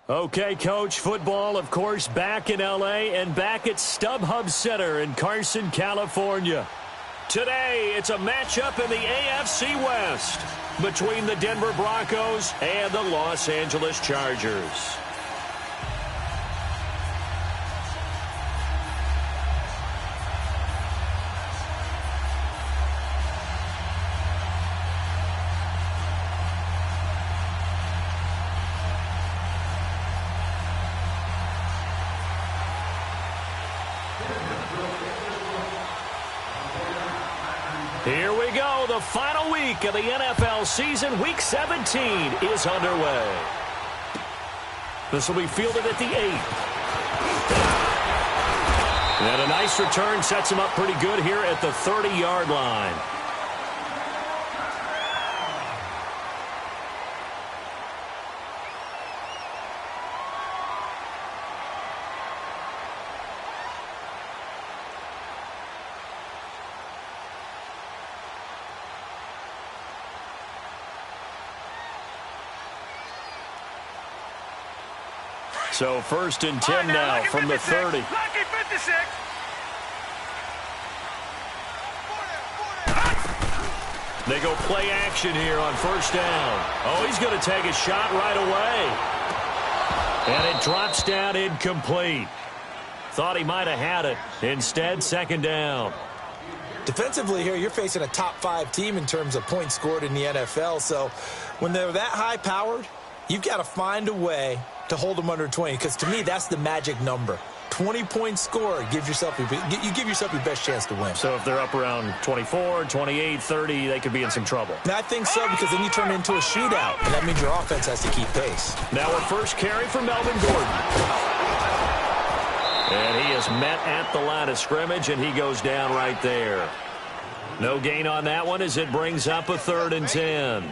Okay, Coach, football, of course, back in L.A. and back at StubHub Center in Carson, California. Today, it's a matchup in the AFC West between the Denver Broncos and the Los Angeles Chargers. Here we go. The final week of the NFL season. Week 17 is underway. This will be fielded at the 8th. And a nice return sets him up pretty good here at the 30-yard line. So first and 10 now from the 30. Lucky 56. They go play action here on first down. Oh, he's going to take a shot right away. And it drops down incomplete. Thought he might have had it. Instead, second down. Defensively here, you're facing a top 5 team in terms of points scored in the NFL. So when they're that high-powered, you've got to find a way to hold them under 20, because to me, that's the magic number. 20 points scored, you give yourself your best chance to win. So if they're up around 24, 28, 30, they could be in some trouble. And I think so, because then you turn it into a shootout, and that means your offense has to keep pace. Now a first carry for Melvin Gordon. And he is met at the line of scrimmage, and he goes down right there. No gain on that one as it brings up a 3rd and 10.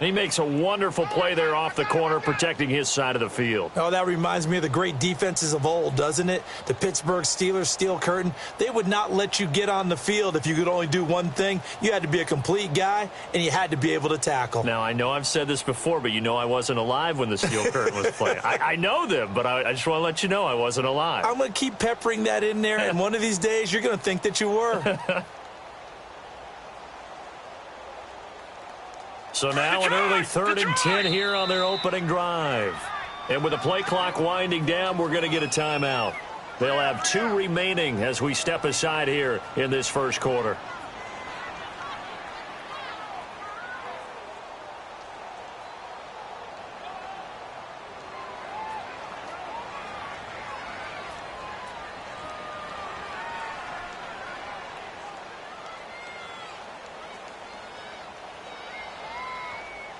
He makes a wonderful play there off the corner, protecting his side of the field. Oh, that reminds me of the great defenses of old, doesn't it? The Pittsburgh Steelers, steel curtain. They would not let you get on the field if you could only do one thing. You had to be a complete guy, and you had to be able to tackle. Now, I know I've said this before, but you know I wasn't alive when the steel curtain was playing. I know them, but I just want to let you know I wasn't alive. I'm going to keep peppering that in there, and one of these days you're going to think that you were. So now an early 3rd and 10 here on their opening drive. And with the play clock winding down, we're going to get a timeout. They'll have 2 remaining as we step aside here in this first quarter.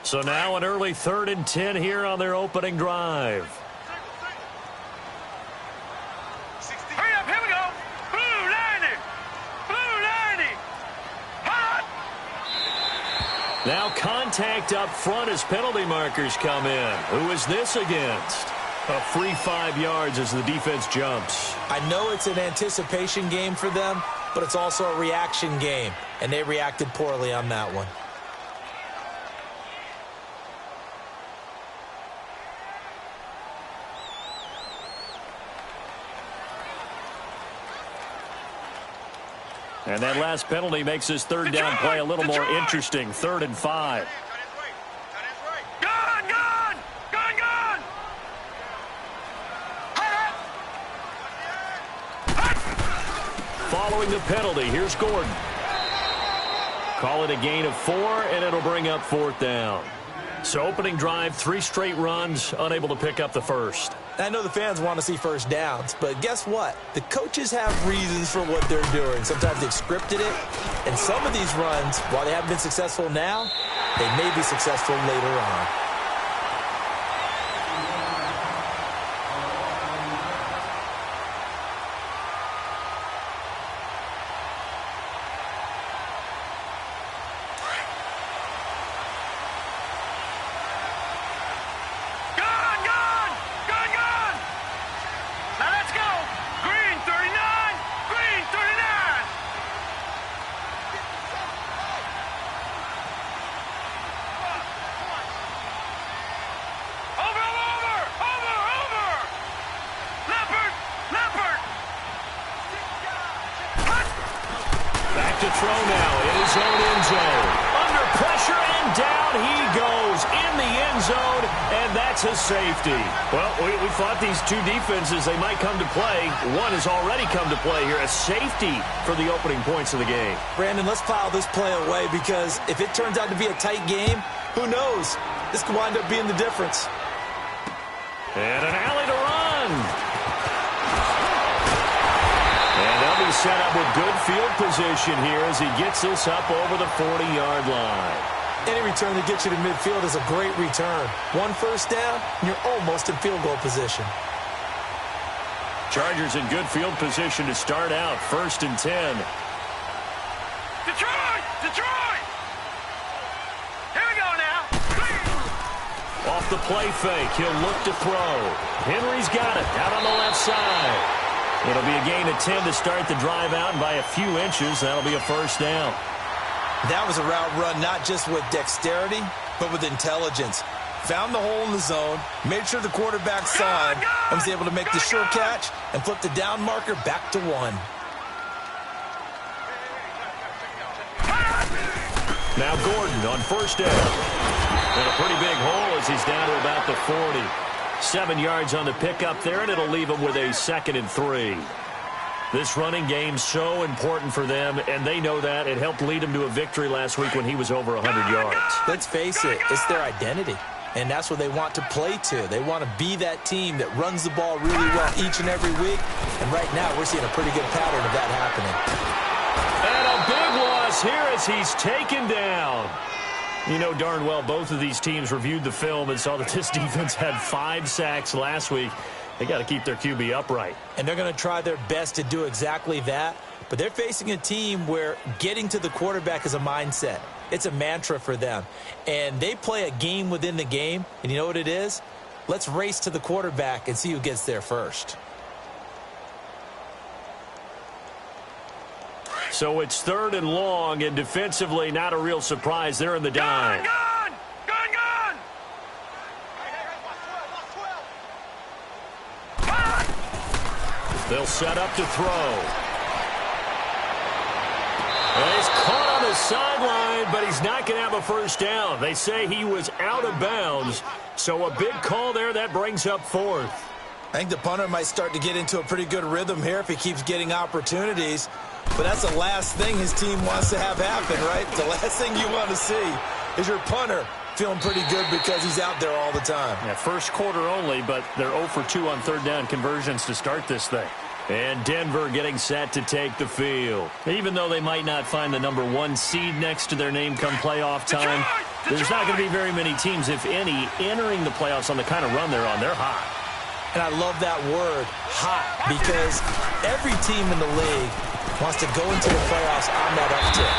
So now an early 3rd and 10 here on their opening drive. Hurry up, here we go. Blue 90. Blue 90. Hot. Now contact up front as penalty markers come in. Who is this against? A free 5 yards as the defense jumps. I know it's an anticipation game for them, but it's also a reaction game, and they reacted poorly on that one. And that last penalty makes this 3rd down play a little more interesting. 3rd and 5. Gone, gone. Gone, gone. Following the penalty, here's Gordon. Call it a gain of 4, and it'll bring up 4th down. So opening drive, 3 straight runs, unable to pick up the first. I know the fans want to see first downs, but guess what? The coaches have reasons for what they're doing. Sometimes they've scripted it, and some of these runs, while they haven't been successful now, they may be successful later on. That's a safety. Well, we thought these two defenses, they might come to play. One has already come to play here. A safety for the opening points of the game. Brandon, let's file this play away because if it turns out to be a tight game, who knows? This could wind up being the difference. And an alley to run. And they'll be set up with good field position here as he gets this up over the 40-yard line. Any return that gets you to midfield is a great return. One first down, and you're almost in field goal position. Chargers in good field position to start out. 1st and 10. Detroit! Detroit! Here we go now. Off the play fake, he'll look to throw. Henry's got it, out on the left side. It'll be a gain of 10 to start the drive out, and by a few inches, that'll be a first down. That was a route run not just with dexterity, but with intelligence. Found the hole in the zone, made sure the quarterback saw him, and was able to make the sure catch and flip the down marker back to 1. Now Gordon on first down. And a pretty big hole as he's down to about the 40. 7 yards on the pickup there, and it'll leave him with a 2nd and 3. This running game's so important for them, and they know that. It helped lead him to a victory last week when he was over 100 yards. Let's face it, it's their identity, and that's what they want to play to. They want to be that team that runs the ball really well each and every week, and right now we're seeing a pretty good pattern of that happening. And a big loss here as he's taken down. You know darn well both of these teams reviewed the film and saw that this defense had 5 sacks last week. They got to keep their QB upright. And they're going to try their best to do exactly that. But they're facing a team where getting to the quarterback is a mindset. It's a mantra for them. And they play a game within the game. And you know what it is? Let's race to the quarterback and see who gets there first. So it's 3rd and long, and defensively not a real surprise. They're in the dime. Gone! They'll set up to throw. And he's caught on the sideline, but he's not going to have a first down. They say he was out of bounds. So a big call there. That brings up 4th. I think the punter might start to get into a pretty good rhythm here if he keeps getting opportunities. But that's the last thing his team wants to have happen, right? The last thing you want to see is your punter feeling pretty good because he's out there all the time. Yeah, first quarter only, but they're 0 for 2 on 3rd down conversions to start this thing. And Denver getting set to take the field. Even though they might not find the number 1 seed next to their name come playoff time, there's not going to be very many teams, if any, entering the playoffs on the kind of run they're on. They're hot. And I love that word, hot, because every team in the league wants to go into the playoffs on that uptick.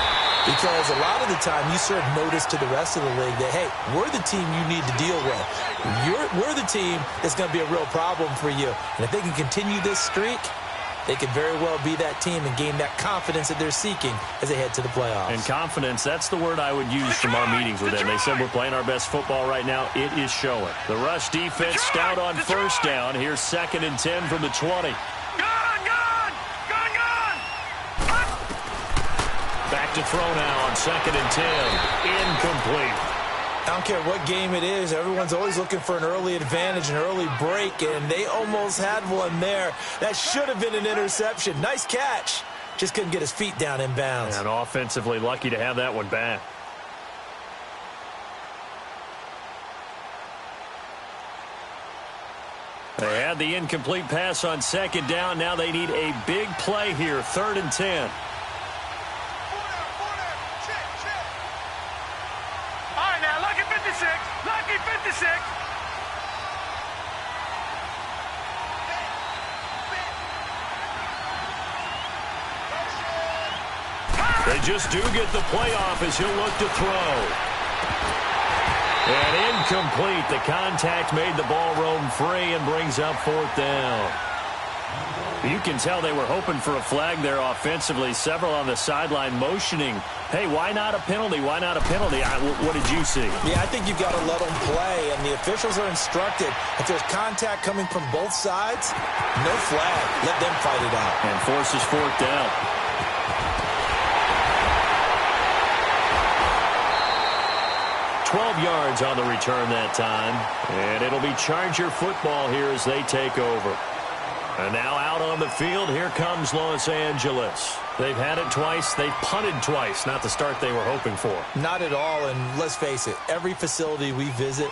Because a lot of the time you serve notice to the rest of the league that, hey, we're the team you need to deal with. We're the team that's going to be a real problem for you. And if they can continue this streak, they could very well be that team and gain that confidence that they're seeking as they head to the playoffs. And confidence, that's the word I would use from our meetings with them. They said we're playing our best football right now. It is showing. The rush defense stout on first down. Here's 2nd and 10 from the 20. Back to throw now on 2nd and 10. Incomplete. I don't care what game it is. Everyone's always looking for an early advantage, an early break, and they almost had one there. That should have been an interception. Nice catch. Just couldn't get his feet down in bounds. And offensively lucky to have that one back. They had the incomplete pass on 2nd down. Now they need a big play here. 3rd and 10. Lucky 56. They just do get the playoff as he'll look to throw. And incomplete. The contact made the ball roam free and brings up 4th down. You can tell they were hoping for a flag there offensively. Several on the sideline motioning, hey, why not a penalty? Why not a penalty? What did you see? Yeah, I think you've got to let them play, and the officials are instructed. If there's contact coming from both sides, no flag. Let them fight it out. And forces 4th down. 12 yards on the return that time. And it'll be Charger football here as they take over. And now out on the field, here comes Los Angeles. They've had it twice. They've punted twice. Not the start they were hoping for. Not at all, and let's face it, every facility we visit,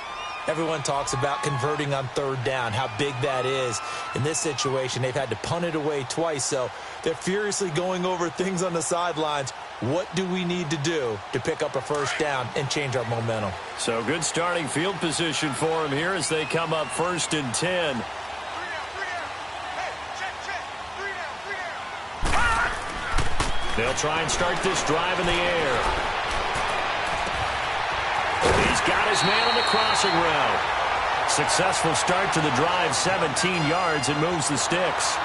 everyone talks about converting on third down, how big that is. In this situation, they've had to punt it away twice, so they're furiously going over things on the sidelines. What do we need to do to pick up a first down and change our momentum? So good starting field position for them here as they come up 1st and 10. They'll try and start this drive in the air. He's got his man on the crossing route. Successful start to the drive, 17 yards, and moves the sticks.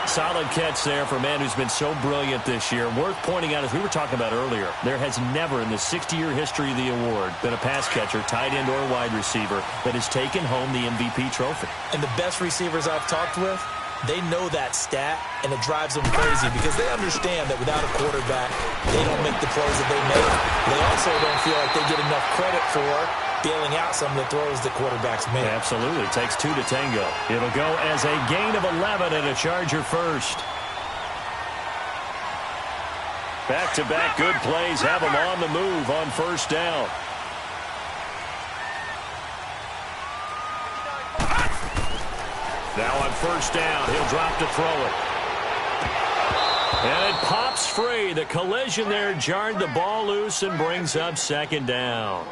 Solid catch there for a man who's been so brilliant this year. Worth pointing out, as we were talking about earlier, there has never in the 60-year history of the award been a pass catcher, tight end, or wide receiver that has taken home the MVP trophy. And the best receivers I've talked with, they know that stat, and it drives them crazy because they understand that without a quarterback, they don't make the plays that they make. They also don't feel like they get enough credit for bailing out some of the throws that quarterbacks make. Absolutely. Takes two to tango. It'll go as a gain of 11 and a Charger first. Back-to-back good plays have them on the move on first down. Now on first down, he'll drop to throw it. And it pops free. The collision there jarred the ball loose and brings up 2nd down.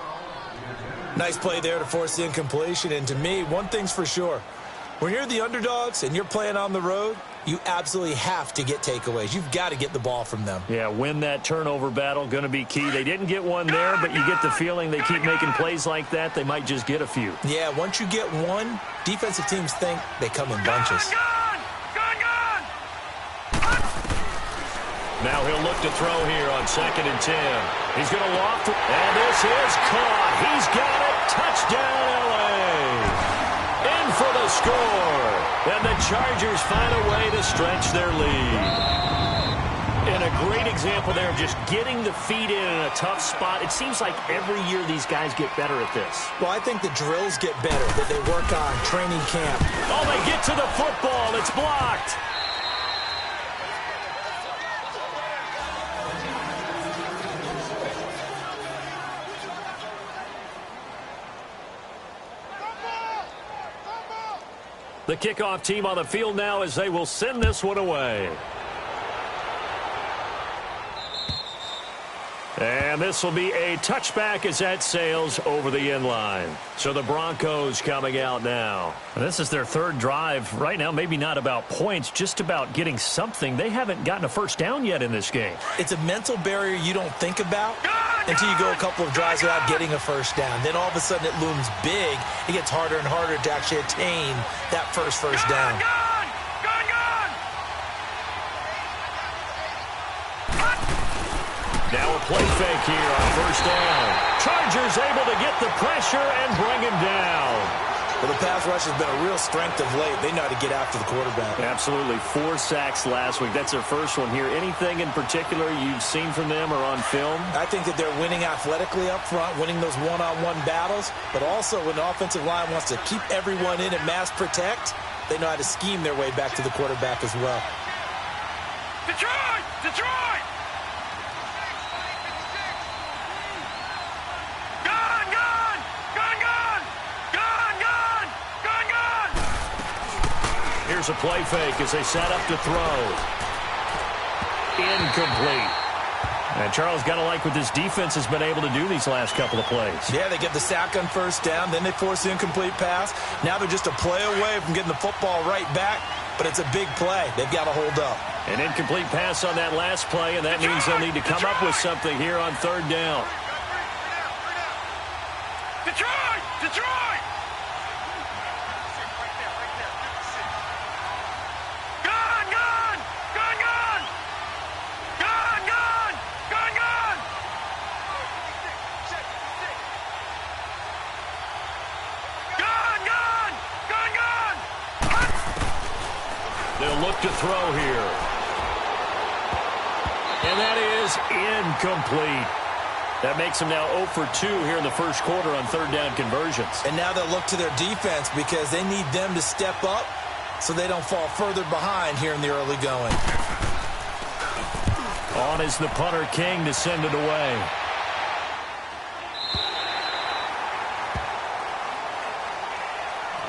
Nice play there to force the incompletion. And to me, one thing's for sure. When you're the underdogs and you're playing on the road, you absolutely have to get takeaways. You've got to get the ball from them. Yeah, win that turnover battle, going to be key. They didn't get one there, but you get the feeling they keep making plays like that, they might just get a few. Yeah, once you get one, defensive teams think they come in bunches. Now he'll look to throw here on 2nd and 10. He's going to loft it, and this is caught. He's got it. Touchdown, L.A. In for the score. And the Chargers find a way to stretch their lead. And a great example there of just getting the feet in a tough spot. It seems like every year these guys get better at this. Well, I think the drills get better that they work on training camp. Oh, they get to the football. It's blocked. The kickoff team on the field now as they will send this one away. And this will be a touchback as that sails over the end line. So the Broncos coming out now. And this is their 3rd drive right now. Maybe not about points, just about getting something. They haven't gotten a first down yet in this game. It's a mental barrier you don't think about until you go a couple of drives without getting a first down. Then all of a sudden it looms big. It gets harder and harder to actually attain that first down. Now a play fake here on first down. Chargers able to get the pressure and bring him down. Well, the pass rush has been a real strength of late. They know how to get after the quarterback. Absolutely. 4 sacks last week. That's their first one here. Anything in particular you've seen from them or on film? I think that they're winning athletically up front, winning those one-on-one battles, but also when the offensive line wants to keep everyone in and mass protect, they know how to scheme their way back to the quarterback as well. Detroit! Detroit! Here's a play fake as they set up to throw. Incomplete. And Charles, got to like what this defense has been able to do these last couple of plays. Yeah, they get the sack on first down, then they force the incomplete pass. Now they're just a play away from getting the football right back, but it's a big play. They've got to hold up. An incomplete pass on that last play, and that means they'll need to come up with something here on 3rd down. Detroit! Detroit! They'll look to throw here. And that is incomplete. That makes them now 0 for 2 here in the first quarter on third down conversions. And now they'll look to their defense because they need them to step up so they don't fall further behind here in the early going. On is the punter, King, to send it away.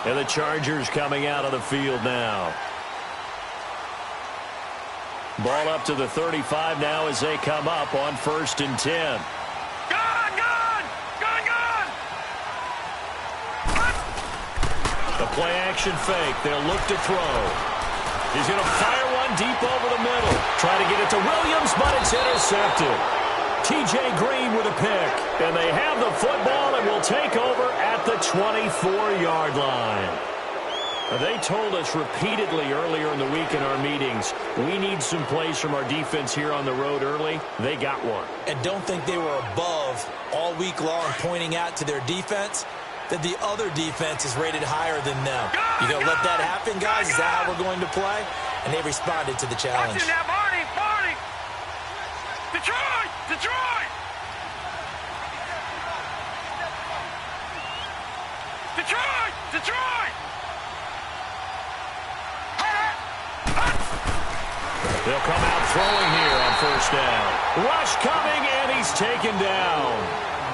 And the Chargers coming out of the field now. Ball up to the 35 now as they come up on 1st and 10. The play-action fake. They'll look to throw. He's going to fire one deep over the middle. Try to get it to Williams, but it's intercepted. T.J. Green with a pick. And they have the football and will take over at the 24-yard line. They told us repeatedly earlier in the week in our meetings, we need some plays from our defense here on the road early. They got one. And don't think they were above all week long pointing out to their defense that the other defense is rated higher than them. You going to let that happen, guys? Is that how we're going to play? And they responded to the challenge. Watch it now, Marty! Detroit! Detroit! Detroit! Detroit! They'll come out throwing here on 1st down. Rush coming, and he's taken down.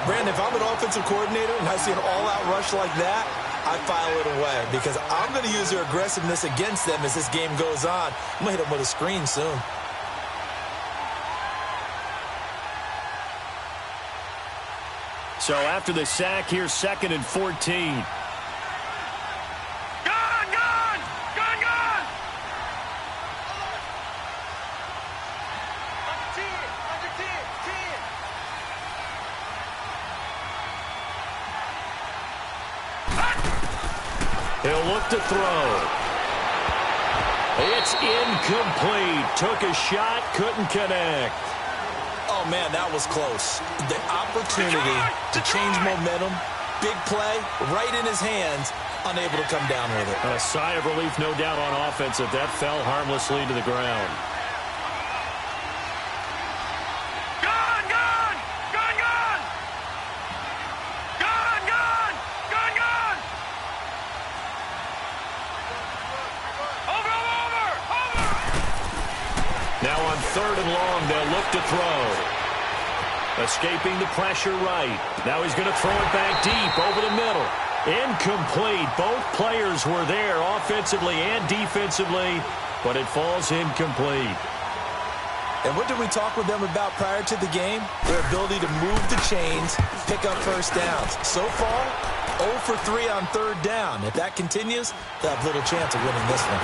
Brandon, if I'm an offensive coordinator and I see an all-out rush like that, I file it away because I'm going to use their aggressiveness against them as this game goes on. I'm going to hit them with a screen soon. So after the sack, here's 2nd and 14. He'll look to throw. It's incomplete. Took a shot, couldn't connect. Oh, man, that was close. The opportunity to change momentum, big play, right in his hands, unable to come down with it. A sigh of relief, no doubt, on offense if that fell harmlessly to the ground. Now on 3rd and long, they'll look to throw. Escaping the pressure right. Now he's going to throw it back deep over the middle. Incomplete. Both players were there offensively and defensively, but it falls incomplete. And what did we talk with them about prior to the game? Their ability to move the chains, pick up 1st downs. So far, 0 for 3 on 3rd down. If that continues, they'll have little chance of winning this one.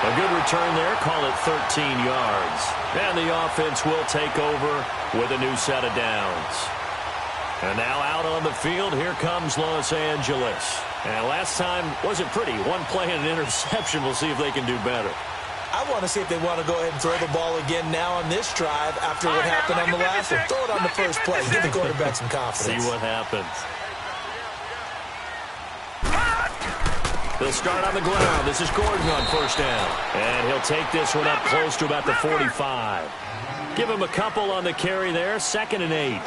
A good return there, call it 13 yards. And the offense will take over with a new set of downs. And now out on the field, here comes Los Angeles. And last time wasn't pretty. One play and an interception. We'll see if they can do better. I want to see if they want to go ahead and throw the ball again now on this drive after what happened on the last one. Throw it on the first play. Give the quarterback some confidence. See what happens. They'll start on the ground. This is Gordon on 1st down. And he'll take this one up close to about the 45. Give him a couple on the carry there. 2nd and 8.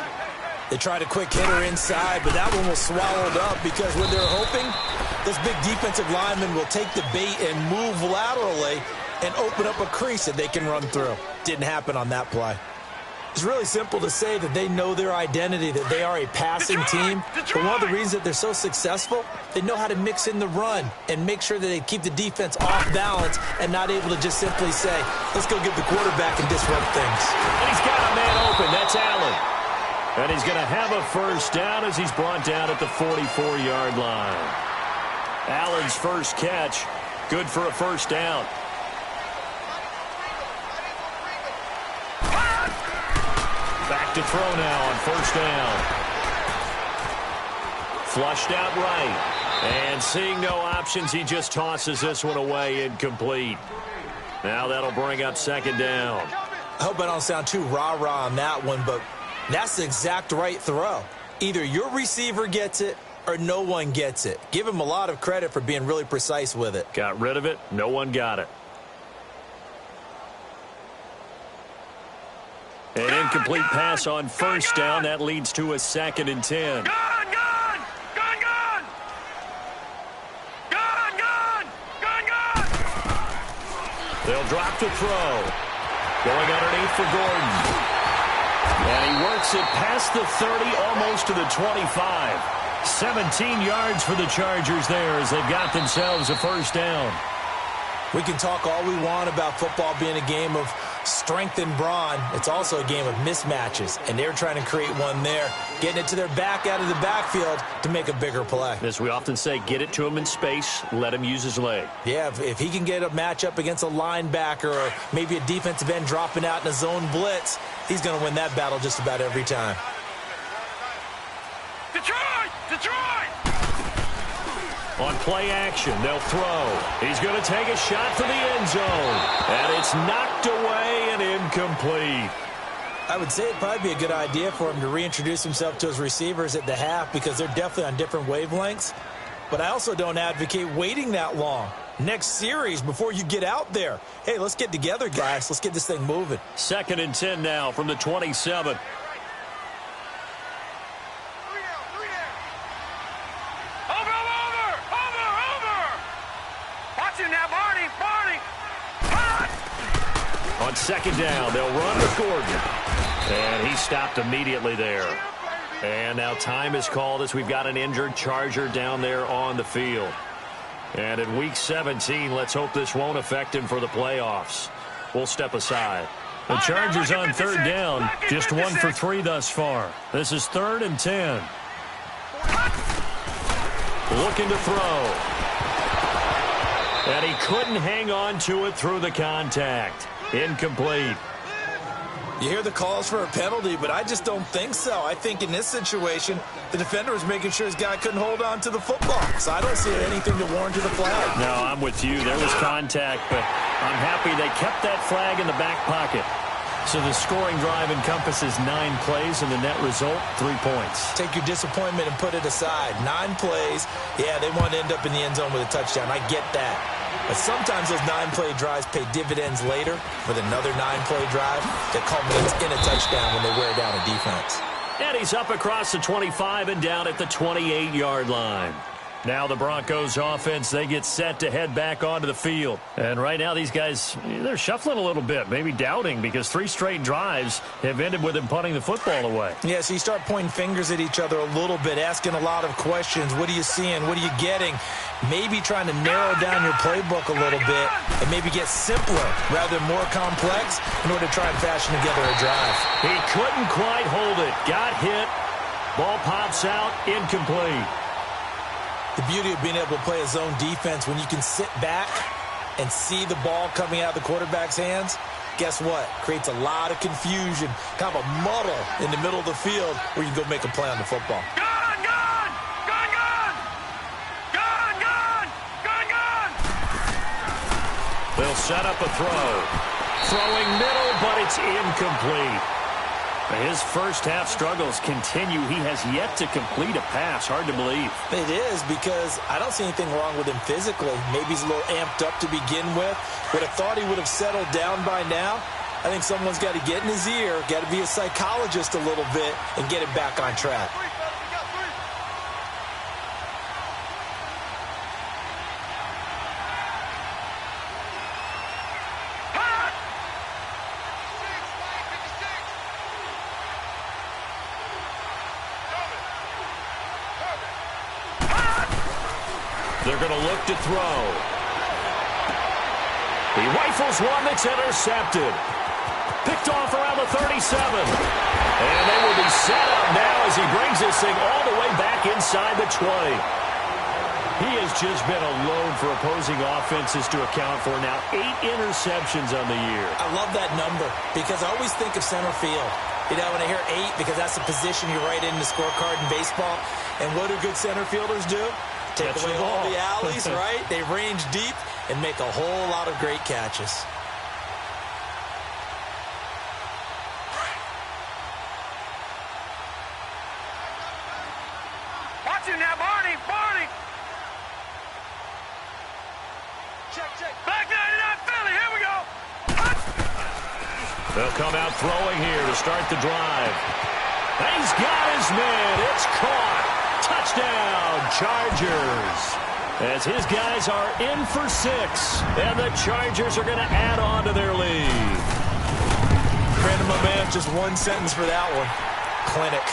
They tried a quick hitter inside, but that one was swallowed up because when they're hoping, this big defensive lineman will take the bait and move laterally and open up a crease that they can run through. Didn't happen on that play. It's really simple to say that they know their identity, that they are a passing team. But one of the reasons that they're so successful, they know how to mix in the run and make sure that they keep the defense off balance and not able to just simply say, let's go get the quarterback and disrupt things. And he's got a man open. That's Allen. And he's going to have a 1st down as he's brought down at the 44-yard line. Allen's first catch, good for a 1st down. Back to throw now on 1st down. Flushed out right. And seeing no options, he just tosses this one away, incomplete. Now that'll bring up 2nd down. I hope I don't sound too rah-rah on that one, but that's the exact right throw. Either your receiver gets it or no one gets it. Give him a lot of credit for being really precise with it. Got rid of it. No one got it. An incomplete pass on first down. That leads to a 2nd and 10. Gone! They'll drop to throw. Going underneath for Gordon. And he works it past the 30, almost to the 25. 17 yards for the Chargers there as they've got themselves a first down. We can talk all we want about football being a game of strength and brawn. It's also a game of mismatches, and they're trying to create one there, getting it to their back out of the backfield to make a bigger play. As we often say, get it to him in space, let him use his leg. Yeah, if he can get a matchup against a linebacker or maybe a defensive end dropping out in a zone blitz, he's going to win that battle just about every time. Detroit! On play action, they'll throw. He's going to take a shot for the end zone. And it's knocked away and incomplete. I would say it'd probably be a good idea for him to reintroduce himself to his receivers at the half because they're definitely on different wavelengths. But I also don't advocate waiting that long. Next series before you get out there. Hey, let's get together, guys. Let's get this thing moving. 2nd and 10 now from the 27. On 2nd down, they'll run with Gordon. And he stopped immediately there. And now time is called as we've got an injured Charger down there on the field. And in Week 17, let's hope this won't affect him for the playoffs. We'll step aside. The Chargers on 3rd down, just 1 for 3 thus far. This is 3rd and 10. Looking to throw. And he couldn't hang on to it through the contact. Incomplete. You hear the calls for a penalty, but I just don't think so. I think in this situation, the defender was making sure his guy couldn't hold on to the football. So I don't see anything to warrant the flag. No, I'm with you. There was contact, but I'm happy they kept that flag in the back pocket. So the scoring drive encompasses 9 plays, and the net result, 3 points. Take your disappointment and put it aside. 9 plays. Yeah, they want to end up in the end zone with a touchdown. I get that. But sometimes those 9-play drives pay dividends later with another 9-play drive that culminates in a touchdown when they wear down a defense. And he's up across the 25 and down at the 28-yard line. Now the Broncos offense, they get set to head back onto the field. And right now these guys, they're shuffling a little bit, maybe doubting, because 3 straight drives have ended with them punting the football away. Yeah, so you start pointing fingers at each other a little bit, asking a lot of questions. What are you seeing? What are you getting? Maybe trying to narrow down your playbook a little bit and maybe get simpler rather than more complex in order to try and fashion together a drive. He couldn't quite hold it. Got hit. Ball pops out. Incomplete. The beauty of being able to play a zone defense when you can sit back and see the ball coming out of the quarterback's hands, guess what? Creates a lot of confusion, kind of a muddle in the middle of the field where you can go make a play on the football. They'll set up a throw. Throwing middle, but it's incomplete. His first half struggles continue. He has yet to complete a pass. Hard to believe. It is, because I don't see anything wrong with him physically. Maybe he's a little amped up to begin with. Would have thought he would have settled down by now. I think someone's got to get in his ear, got to be a psychologist a little bit, and get him back on track. They're going to look to throw. He rifles one that's intercepted. Picked off around the 37. And they will be set up now as he brings this thing all the way back inside the 20. He has just been a load for opposing offenses to account for now. 8 interceptions on the year. I love that number because I always think of center field. You know, when I hear 8, because that's the position you write in the scorecard in baseball. And what do good center fielders do? Take away all the alleys, right? They range deep and make a whole lot of great catches. Watch him now, Barney! Check. Back 99 Philly, here we go! They'll come out throwing here to start the drive. He's got his man. It's caught. Touchdown, Chargers. As his guys are in for 6. And the Chargers are going to add on to their lead. Brandon, my man, just one sentence for that one. Clinic.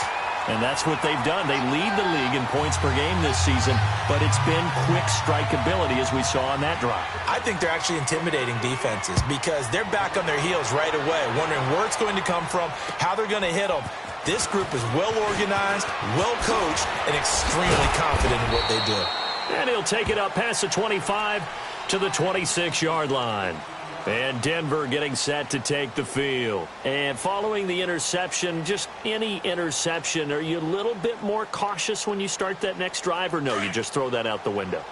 And that's what they've done. They lead the league in points per game this season, but it's been quick strikeability as we saw on that drive. I think they're actually intimidating defenses because they're back on their heels right away, wondering where it's going to come from, how they're going to hit them. This group is well organized, well coached, and extremely confident in what they do. And he'll take it up past the 25 to the 26-yard line. And Denver getting set to take the field. And following the interception, just any interception, are you a little bit more cautious when you start that next drive, or no, you just throw that out the window?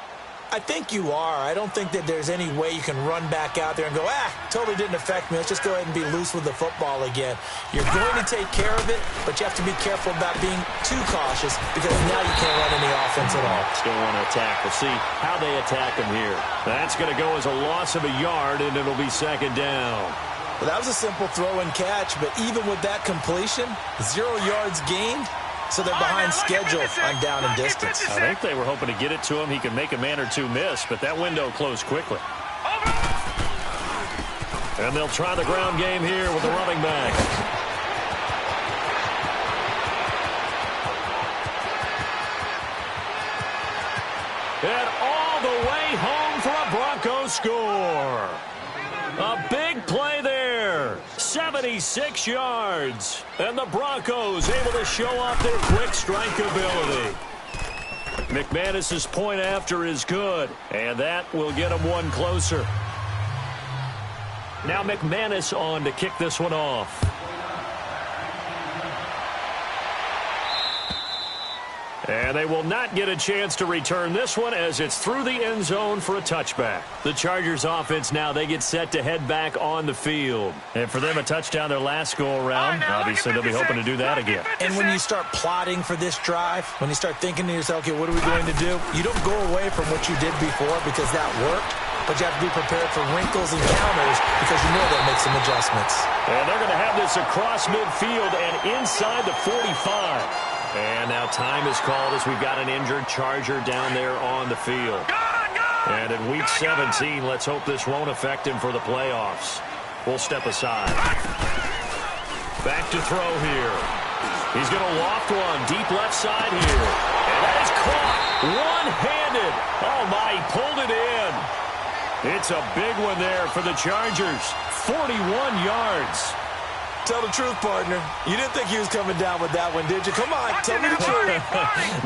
I think you are. I don't think that there's any way you can run back out there and go, totally didn't affect me. Let's just go ahead and be loose with the football again. You're going to take care of it, but you have to be careful about being too cautious because now you can't run any offense at all. Still want to attack. We'll see how they attack them here. That's going to go as a loss of a yard, and it'll be second down. Well, that was a simple throw and catch, but even with that completion, 0 yards gained. So they're behind schedule on down and distance. I think they were hoping to get it to him. He could make a man or two miss, but that window closed quickly. And they'll try the ground game here with the running back. And all the way home for a Broncos score. A big play there. 76 yards. And the Broncos able to show off their quick strike ability. McManus's point after is good. And that will get him one closer. Now McManus on to kick this one off. And they will not get a chance to return this one as it's through the end zone for a touchback. The Chargers offense now, they get set to head back on the field. And for them, a touchdown their last go-around. Obviously, they'll be hoping to do that again. And when you start plotting for this drive, when you start thinking to yourself, okay, what are we going to do? You don't go away from what you did before because that worked. But you have to be prepared for wrinkles and counters because you know they'll make some adjustments. And they're going to have this across midfield and inside the 45. And now time is called as we've got an injured Charger down there on the field. And in Week 17, let's hope this won't affect him for the playoffs. We'll step aside. Back to throw here. He's going to loft one deep left side here. And that is caught one-handed. Oh, my, he pulled it in. It's a big one there for the Chargers. 41 yards. Tell the truth, partner. You didn't think he was coming down with that one, did you? Come on, tell me the truth.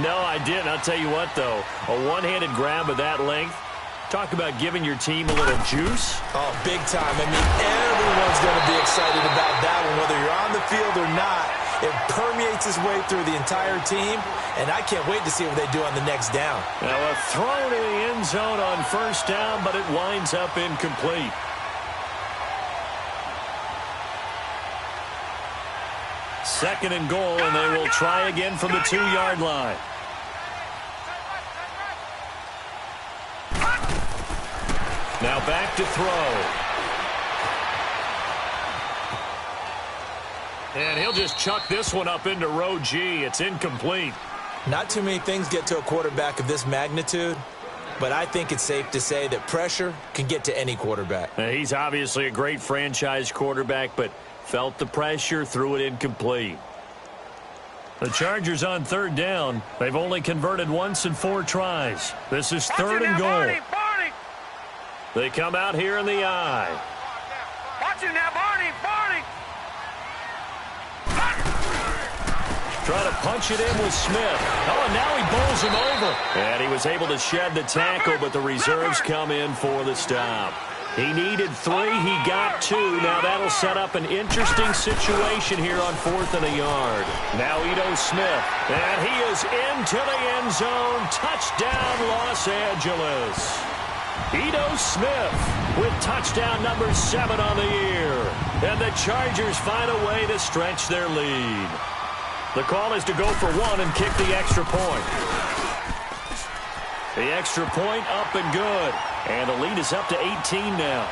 No, I didn't. I'll tell you what, though. A one-handed grab of that length. Talk about giving your team a little juice. Oh, big time. I mean, everyone's going to be excited about that one, whether you're on the field or not. It permeates its way through the entire team, and I can't wait to see what they do on the next down. Now, a throw to the end zone on first down, but it winds up incomplete. Second and goal, and they will try again from the 2-yard line. Now back to throw. And he'll just chuck this one up into row G. It's incomplete. Not too many things get to a quarterback of this magnitude, but I think it's safe to say that pressure can get to any quarterback. Now, he's obviously a great franchise quarterback, but felt the pressure, threw it incomplete. The Chargers on third down. They've only converted once in 4 tries. This is third and goal. Barney. They come out here in the eye. Watch him now, Barney. Try to punch it in with Smith. Oh, and now he bowls him over. And he was able to shed the tackle, but the reserves come in for the stop. He needed 3. He got 2. Now that'll set up an interesting situation here on 4th and a yard. Now Ito Smith. And he is into the end zone. Touchdown, Los Angeles. Ito Smith with touchdown number 7 on the year. And the Chargers find a way to stretch their lead. The call is to go for 1 and kick the extra point. The extra point up and good. And the lead is up to 18 now.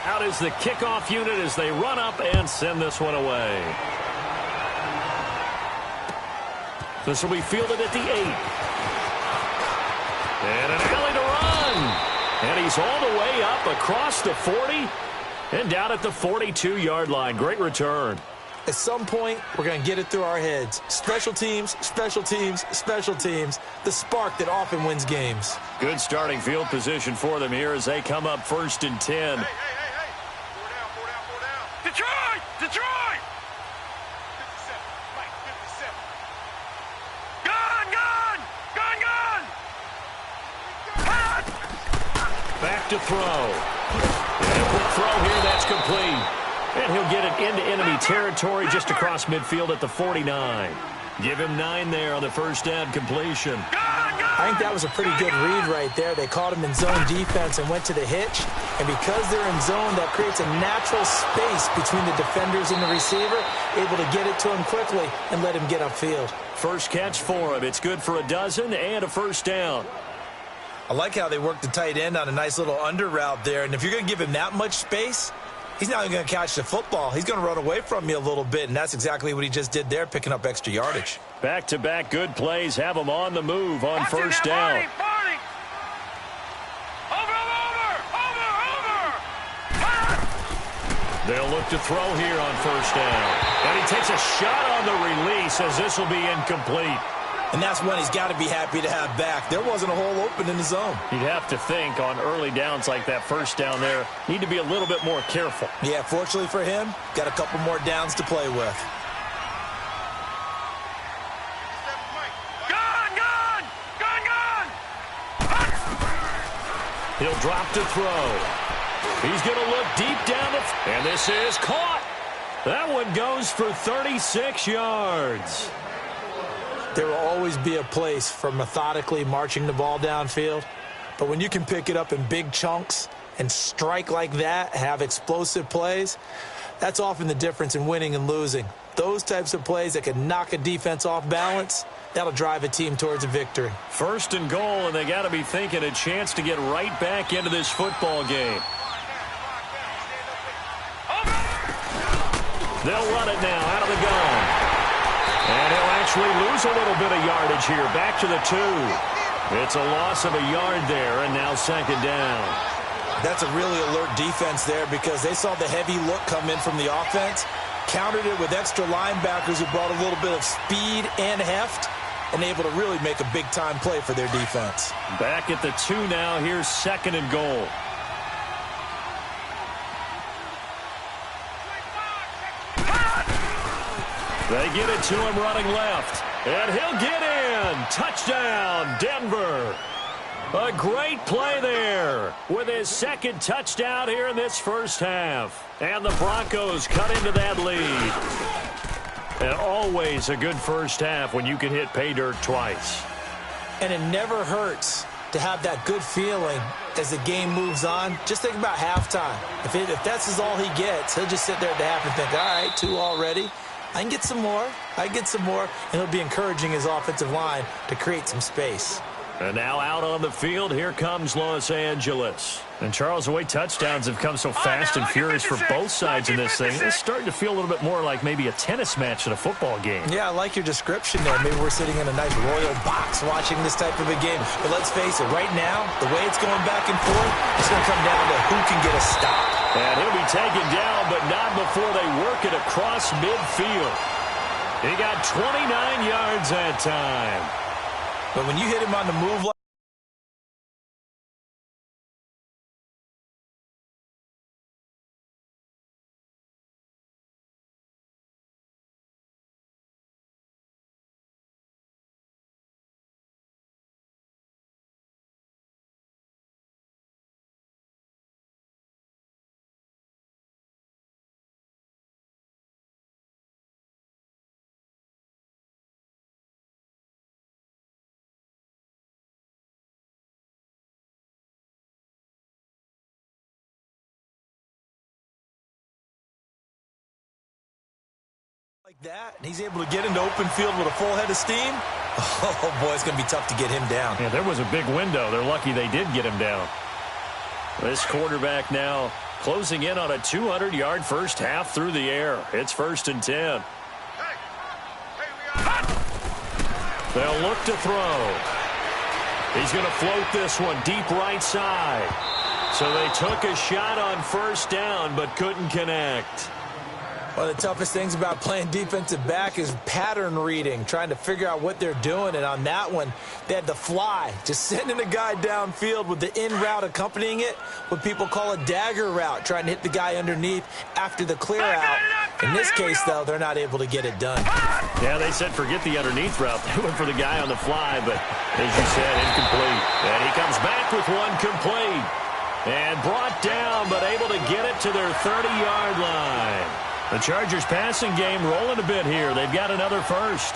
Out is the kickoff unit as they run up and send this one away. This will be fielded at the 8. And an alley to run. And he's all the way up across the 40 and down at the 42-yard line. Great return. At some point, we're going to get it through our heads. Special teams, special teams, special teams. The spark that often wins games. Good starting field position for them here as they come up 1st and 10. Hey. 4 down. Detroit! 57. Mike, 57. Gun! Back to throw. And a quick throw here, that's complete. And he'll get it into enemy territory just across midfield at the 49. Give him 9 there on the first down completion. I think that was a pretty good read right there. They caught him in zone defense and went to the hitch. And because they're in zone, that creates a natural space between the defenders and the receiver, able to get it to him quickly and let him get upfield. First catch for him. It's good for a dozen and a first down. I like how they worked the tight end on a nice little under route there. And if you're going to give him that much space, he's not even going to catch the football. He's going to run away from you a little bit, and that's exactly what he just did there, picking up extra yardage. Back-to-back good plays have him on the move on first down. They'll look to throw here on first down. And he takes a shot on the release as this will be incomplete. And that's one he's got to be happy to have back. There wasn't a hole open in the zone. You'd have to think on early downs like that first down there, need to be a little bit more careful. Yeah, fortunately for him, got a couple more downs to play with. Gun! He'll drop to throw. He's going to look deep down the... And this is caught. That one goes for 36 yards. There will always be a place for methodically marching the ball downfield. But when you can pick it up in big chunks and strike like that, have explosive plays, that's often the difference in winning and losing. Those types of plays that can knock a defense off balance, that'll drive a team towards a victory. First and goal, and they got to be thinking a chance to get right back into this football game. They'll run it now out of the gun. And he'll actually lose a little bit of yardage here. Back to the 2. It's a loss of a yard there, and now second down. That's a really alert defense there because they saw the heavy look come in from the offense, countered it with extra linebackers who brought a little bit of speed and heft, and able to really make a big-time play for their defense. Back at the 2 now. Here's second and goal. They get it to him running left. And he'll get in. Touchdown, Denver. A great play there with his second touchdown here in this first half. And the Broncos cut into that lead. And always a good first half when you can hit pay dirt twice. And it never hurts to have that good feeling as the game moves on. Just think about halftime. If that's all he gets, he'll just sit there at the half and think, all right, 2 already. I can get some more. And he'll be encouraging his offensive line to create some space. And now out on the field, here comes Los Angeles. And Charles, the way touchdowns have come so fast and furious for both sides in this thing, it's starting to feel a little bit more like maybe a tennis match than a football game. Yeah, I like your description there. Maybe we're sitting in a nice royal box watching this type of a game. But let's face it, right now, the way it's going back and forth, it's going to come down to who can get a stop. And he'll be taken down, but not before they work it across midfield. He got 29 yards that time. But when you hit him on the move like that, and he's able to get into open field with a full head of steam, oh boy, it's going to be tough to get him down. Yeah, there was a big window. They're lucky they did get him down. This quarterback now closing in on a 200-yard first half through the air. It's 1st and 10. They'll look to throw. He's going to float this one deep right side. So they took a shot on first down but couldn't connect. One of the toughest things about playing defensive back is pattern reading, trying to figure out what they're doing. And on that one, they had to fly, just sending a guy downfield with the in route accompanying it, what people call a dagger route, trying to hit the guy underneath after the clear out. In this case, though, they're not able to get it done. Yeah, they said forget the underneath route. They went for the guy on the fly, but as you said, incomplete. And he comes back with one complete. And brought down, but able to get it to their 30-yard line. The Chargers passing game rolling a bit here. They've got another first.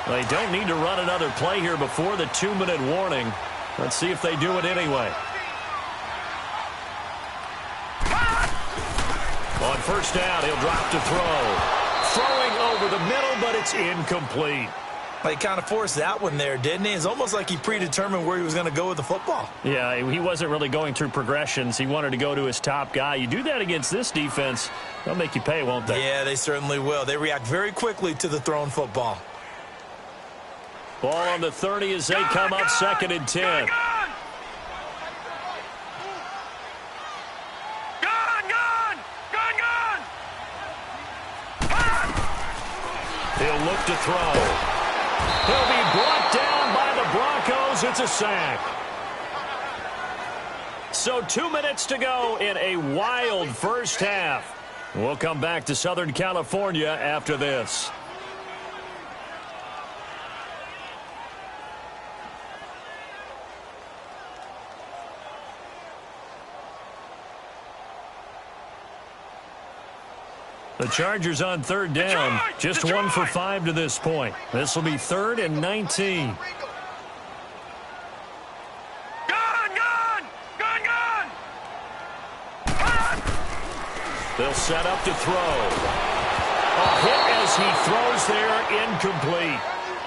They don't need to run another play here before the 2-minute warning. Let's see if they do it anyway. On first down, he'll drop to throw. Throwing over the middle, but it's incomplete. He kind of forced that one there, didn't he? It's almost like he predetermined where he was going to go with the football. Yeah, he wasn't really going through progressions. He wanted to go to his top guy. You do that against this defense, they'll make you pay, won't they? Yeah, they certainly will. They react very quickly to the thrown football. Ball on the 30 as they come up 2nd and 10. He'll look to throw. He'll be brought down by the Broncos. It's a sack. So 2 minutes to go in a wild first half. We'll come back to Southern California after this. The Chargers on 3rd down, just 1 for 5 to this point. This will be 3rd and 19. They'll set up to throw. A hit as he throws there, incomplete.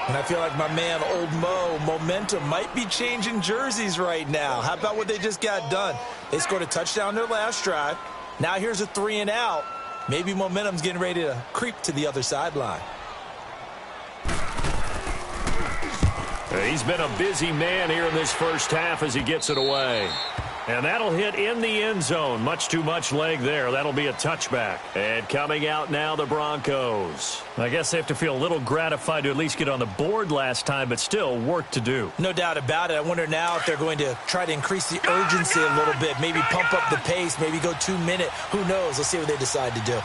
And I feel like my man, Old Mo, momentum might be changing jerseys right now. How about what they just got done? They scored a touchdown their last drive. Now here's a 3 and out. Maybe momentum's getting ready to creep to the other sideline. He's been a busy man here in this first half as he gets it away. And that'll hit in the end zone. Much too much leg there. That'll be a touchback. And coming out now, the Broncos. I guess they have to feel a little gratified to at least get on the board last time, but still work to do. No doubt about it. I wonder now if they're going to try to increase the urgency a little bit, maybe pump up the pace, maybe go 2-minute. Who knows? Let's see what they decide to do.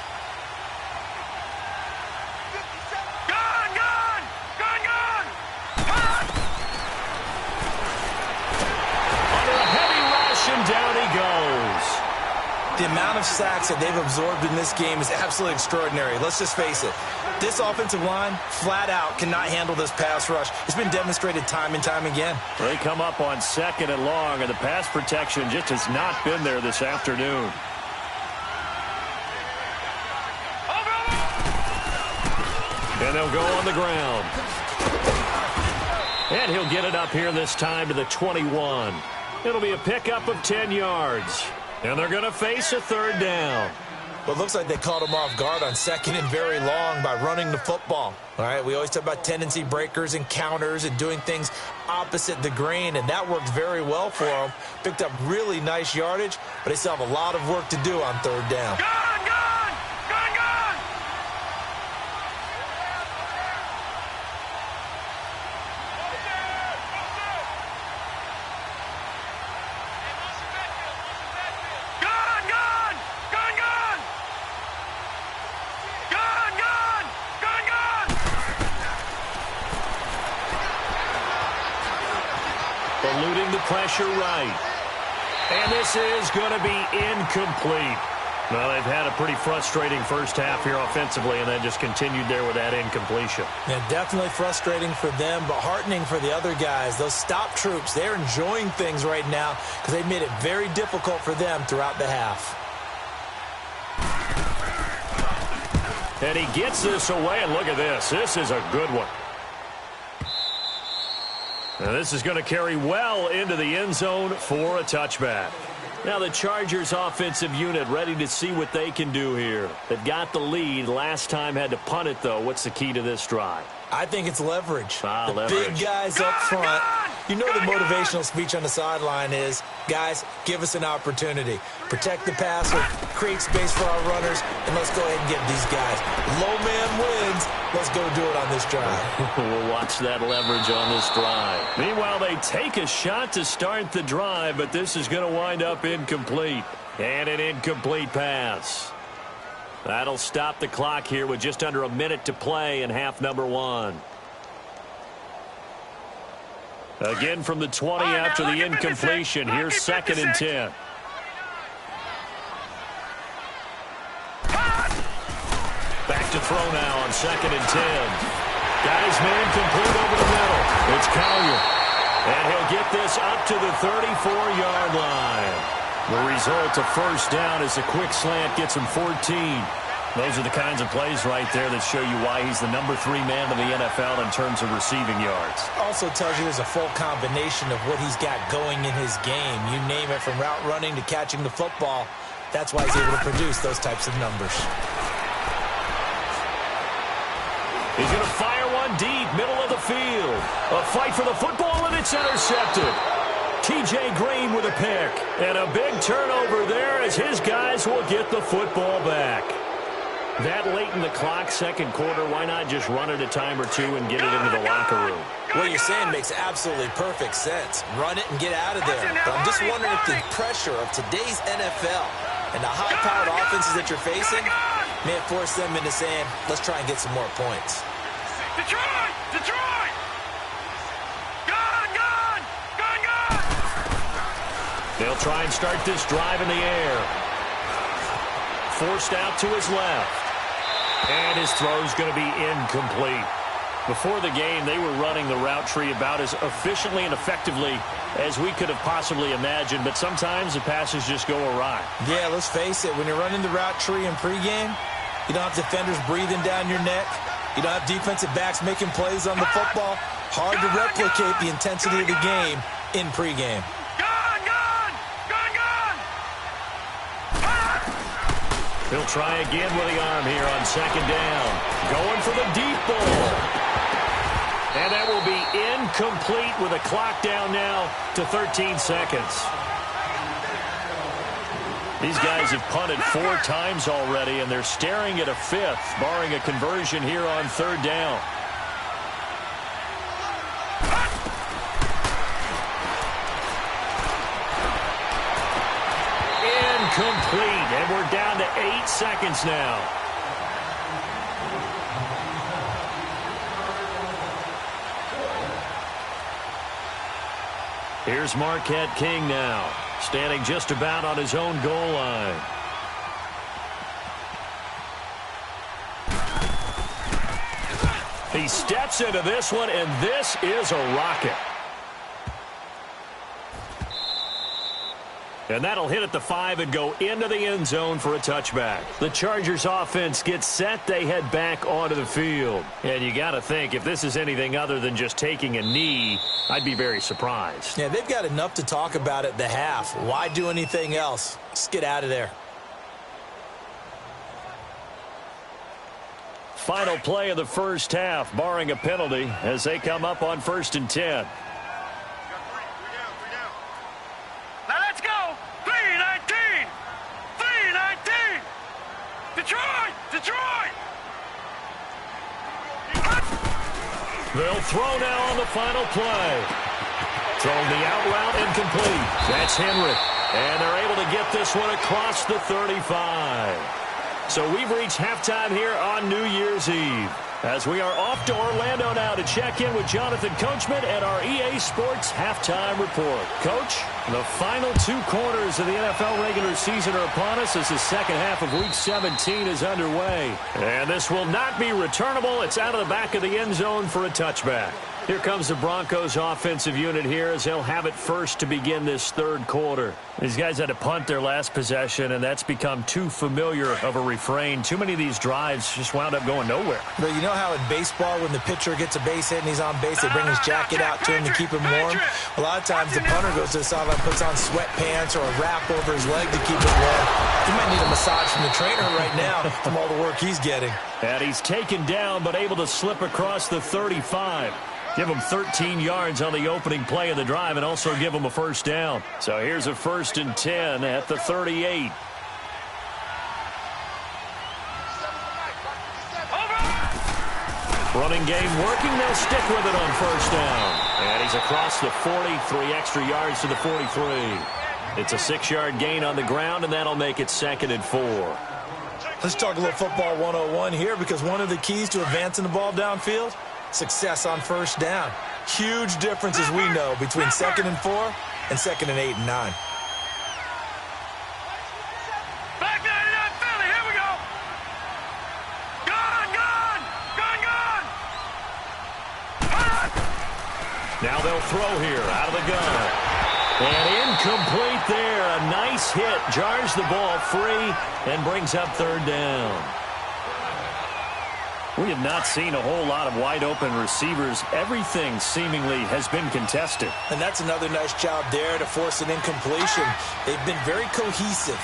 Down he goes. The amount of sacks that they've absorbed in this game is absolutely extraordinary. Let's just face it. This offensive line, flat out, cannot handle this pass rush. It's been demonstrated time and time again. They come up on 2nd and long, and the pass protection just has not been there this afternoon. And they'll go on the ground. And he'll get it up here this time to the 21. It'll be a pickup of 10 yards. And they're going to face a 3rd down. Well, it looks like they caught him off guard on 2nd and very long by running the football. All right, we always talk about tendency breakers and counters and doing things opposite the grain, and that worked very well for them. Picked up really nice yardage, but they still have a lot of work to do on 3rd down. Eluding the pressure right. And this is going to be incomplete. Well, they've had a pretty frustrating first half here offensively, and then just continued there with that incompletion. Yeah, definitely frustrating for them, but heartening for the other guys. Those stop troops, they're enjoying things right now because they've made it very difficult for them throughout the half. And he gets this away, and look at this. This is a good one. And this is going to carry well into the end zone for a touchback. Now the Chargers offensive unit ready to see what they can do here. They've got the lead. Last time had to punt it, though. What's the key to this drive? I think it's leverage. Leverage. Big guys up front. You know the motivational speech on the sideline is, guys, give us an opportunity. Protect the passer, create space for our runners, and let's go ahead and get these guys. Low man wins. Let's go do it on this drive. We'll watch that leverage on this drive. Meanwhile, they take a shot to start the drive, but this is going to wind up incomplete. And an incomplete pass. That'll stop the clock here with just under a minute to play in half number 1. Again from the 20 after the incompletion. Here's 2nd and 10. Back to throw now on 2nd and 10. Guys, man complete over the middle. It's Collier. And he'll get this up to the 34-yard line. The result of first down is a quick slant gets him 14. Those are the kinds of plays right there that show you why he's the number 3 man in the NFL in terms of receiving yards. Also tells you there's a full combination of what he's got going in his game. You name it, from route running to catching the football. That's why he's able to produce those types of numbers. He's going to fire one deep, middle of the field. A fight for the football, and it's intercepted. T.J. Green with a pick. And a big turnover there as his guys will get the football back. That late in the clock, second quarter, why not just run it a time or two and get it into the locker room? What you're saying makes absolutely perfect sense. Run it and get out of there. But I'm just wondering if the pressure of today's NFL and the high-powered offenses that you're facing may have forced them into saying, let's try and get some more points. Detroit! Detroit! Gone! Gone! Gone! Gone! They'll try and start this drive in the air. Forced out to his left. And his throw's going to be incomplete. Before the game, they were running the route tree about as efficiently and effectively as we could have possibly imagined, but sometimes the passes just go awry. Yeah, let's face it. When you're running the route tree in pregame, you don't have defenders breathing down your neck. You don't have defensive backs making plays on the football. Hard to replicate the intensity of the game in pregame. He'll try again with the arm here on second down. Going for the deep ball. And that will be incomplete with a clock down now to 13 seconds. These guys have punted 4 times already, and they're staring at a 5th, barring a conversion here on third down. Complete, and we're down to 8 seconds now. Here's Marquette King now, standing just about on his own goal line. He steps into this one, and this is a rocket. And that'll hit at the 5 and go into the end zone for a touchback. The Chargers offense gets set. They head back onto the field. And you got to think, if this is anything other than just taking a knee, I'd be very surprised. Yeah, they've got enough to talk about at the half. Why do anything else? Just get out of there. Final play of the first half, barring a penalty, as they come up on 1st and 10. They'll throw now on the final play. Throwing the out route incomplete. That's Henry. And they're able to get this one across the 35. So we've reached halftime here on New Year's Eve, as we are off to Orlando now to check in with Jonathan Coachman at our EA Sports Halftime Report. Coach, the final 2 quarters of the NFL regular season are upon us as the second half of Week 17 is underway. And this will not be returnable. It's out of the back of the end zone for a touchback. Here comes the Broncos offensive unit here as they'll have it first to begin this third quarter. These guys had to punt their last possession, and that's become too familiar of a refrain. Too many of these drives just wound up going nowhere. But you know how in baseball, when the pitcher gets a base hit and he's on base, they bring his jacket out to him to keep him warm? A lot of times the punter goes to the sideline, puts on sweatpants or a wrap over his leg to keep it warm. He might need a massage from the trainer right now from all the work he's getting. And he's taken down but able to slip across the 35. Give him 13 yards on the opening play of the drive and also give him a first down. So here's a 1st and 10 at the 38. Running game working. They'll stick with it on first down. And he's across the 40, 3 extra yards to the 43. It's a 6-yard gain on the ground, and that'll make it 2nd and 4. Let's talk a little football 101 here, because one of the keys to advancing the ball downfield, success on first down. Huge difference, as we know, between 2nd and 4 and 2nd and 8 and 9. Back 99 Philly, here we go. Gone. Now they'll throw here out of the gun. And incomplete there. A nice hit. Jars the ball free and brings up 3rd down. We have not seen a whole lot of wide-open receivers. Everything seemingly has been contested. And that's another nice job there to force an incompletion. They've been very cohesive,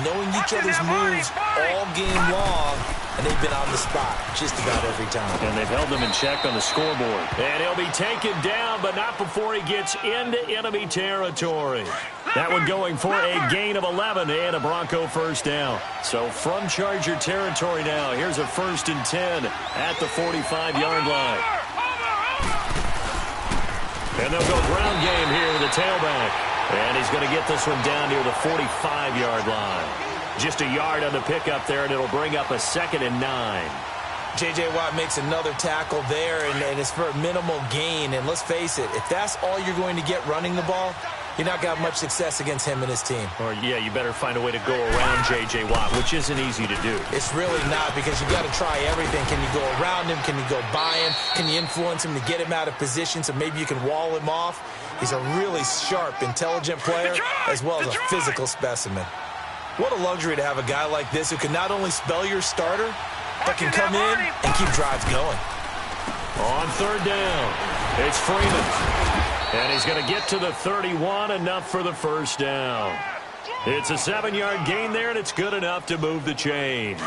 knowing each other's moves all game long, and they've been on the spot just about every time. And they've held them in check on the scoreboard. And he'll be taken down, but not before he gets into enemy territory. That one going for a gain of 11 and a Bronco first down. So from Charger territory now, here's a 1st and 10 at the 45-yard line. And they'll go ground game here with the tailback. And he's going to get this one down near the 45-yard line. Just a yard on the pickup there, and it'll bring up a 2nd and 9. J.J. Watt makes another tackle there, and it's for a minimal gain. And let's face it, if that's all you're going to get running the ball, you're not going to have much success against him and his team. Or, yeah, you better find a way to go around J.J. Watt, which isn't easy to do. It's really not, because you've got to try everything. Can you go around him? Can you go by him? Can you influence him to get him out of position so maybe you can wall him off? He's a really sharp, intelligent player, as well as a physical specimen. What a luxury to have a guy like this who can not only spell your starter, but can come in and keep drives going. On 3rd down, it's Freeman. And he's going to get to the 31, enough for the first down. It's a 7-yard gain there, and it's good enough to move the chains.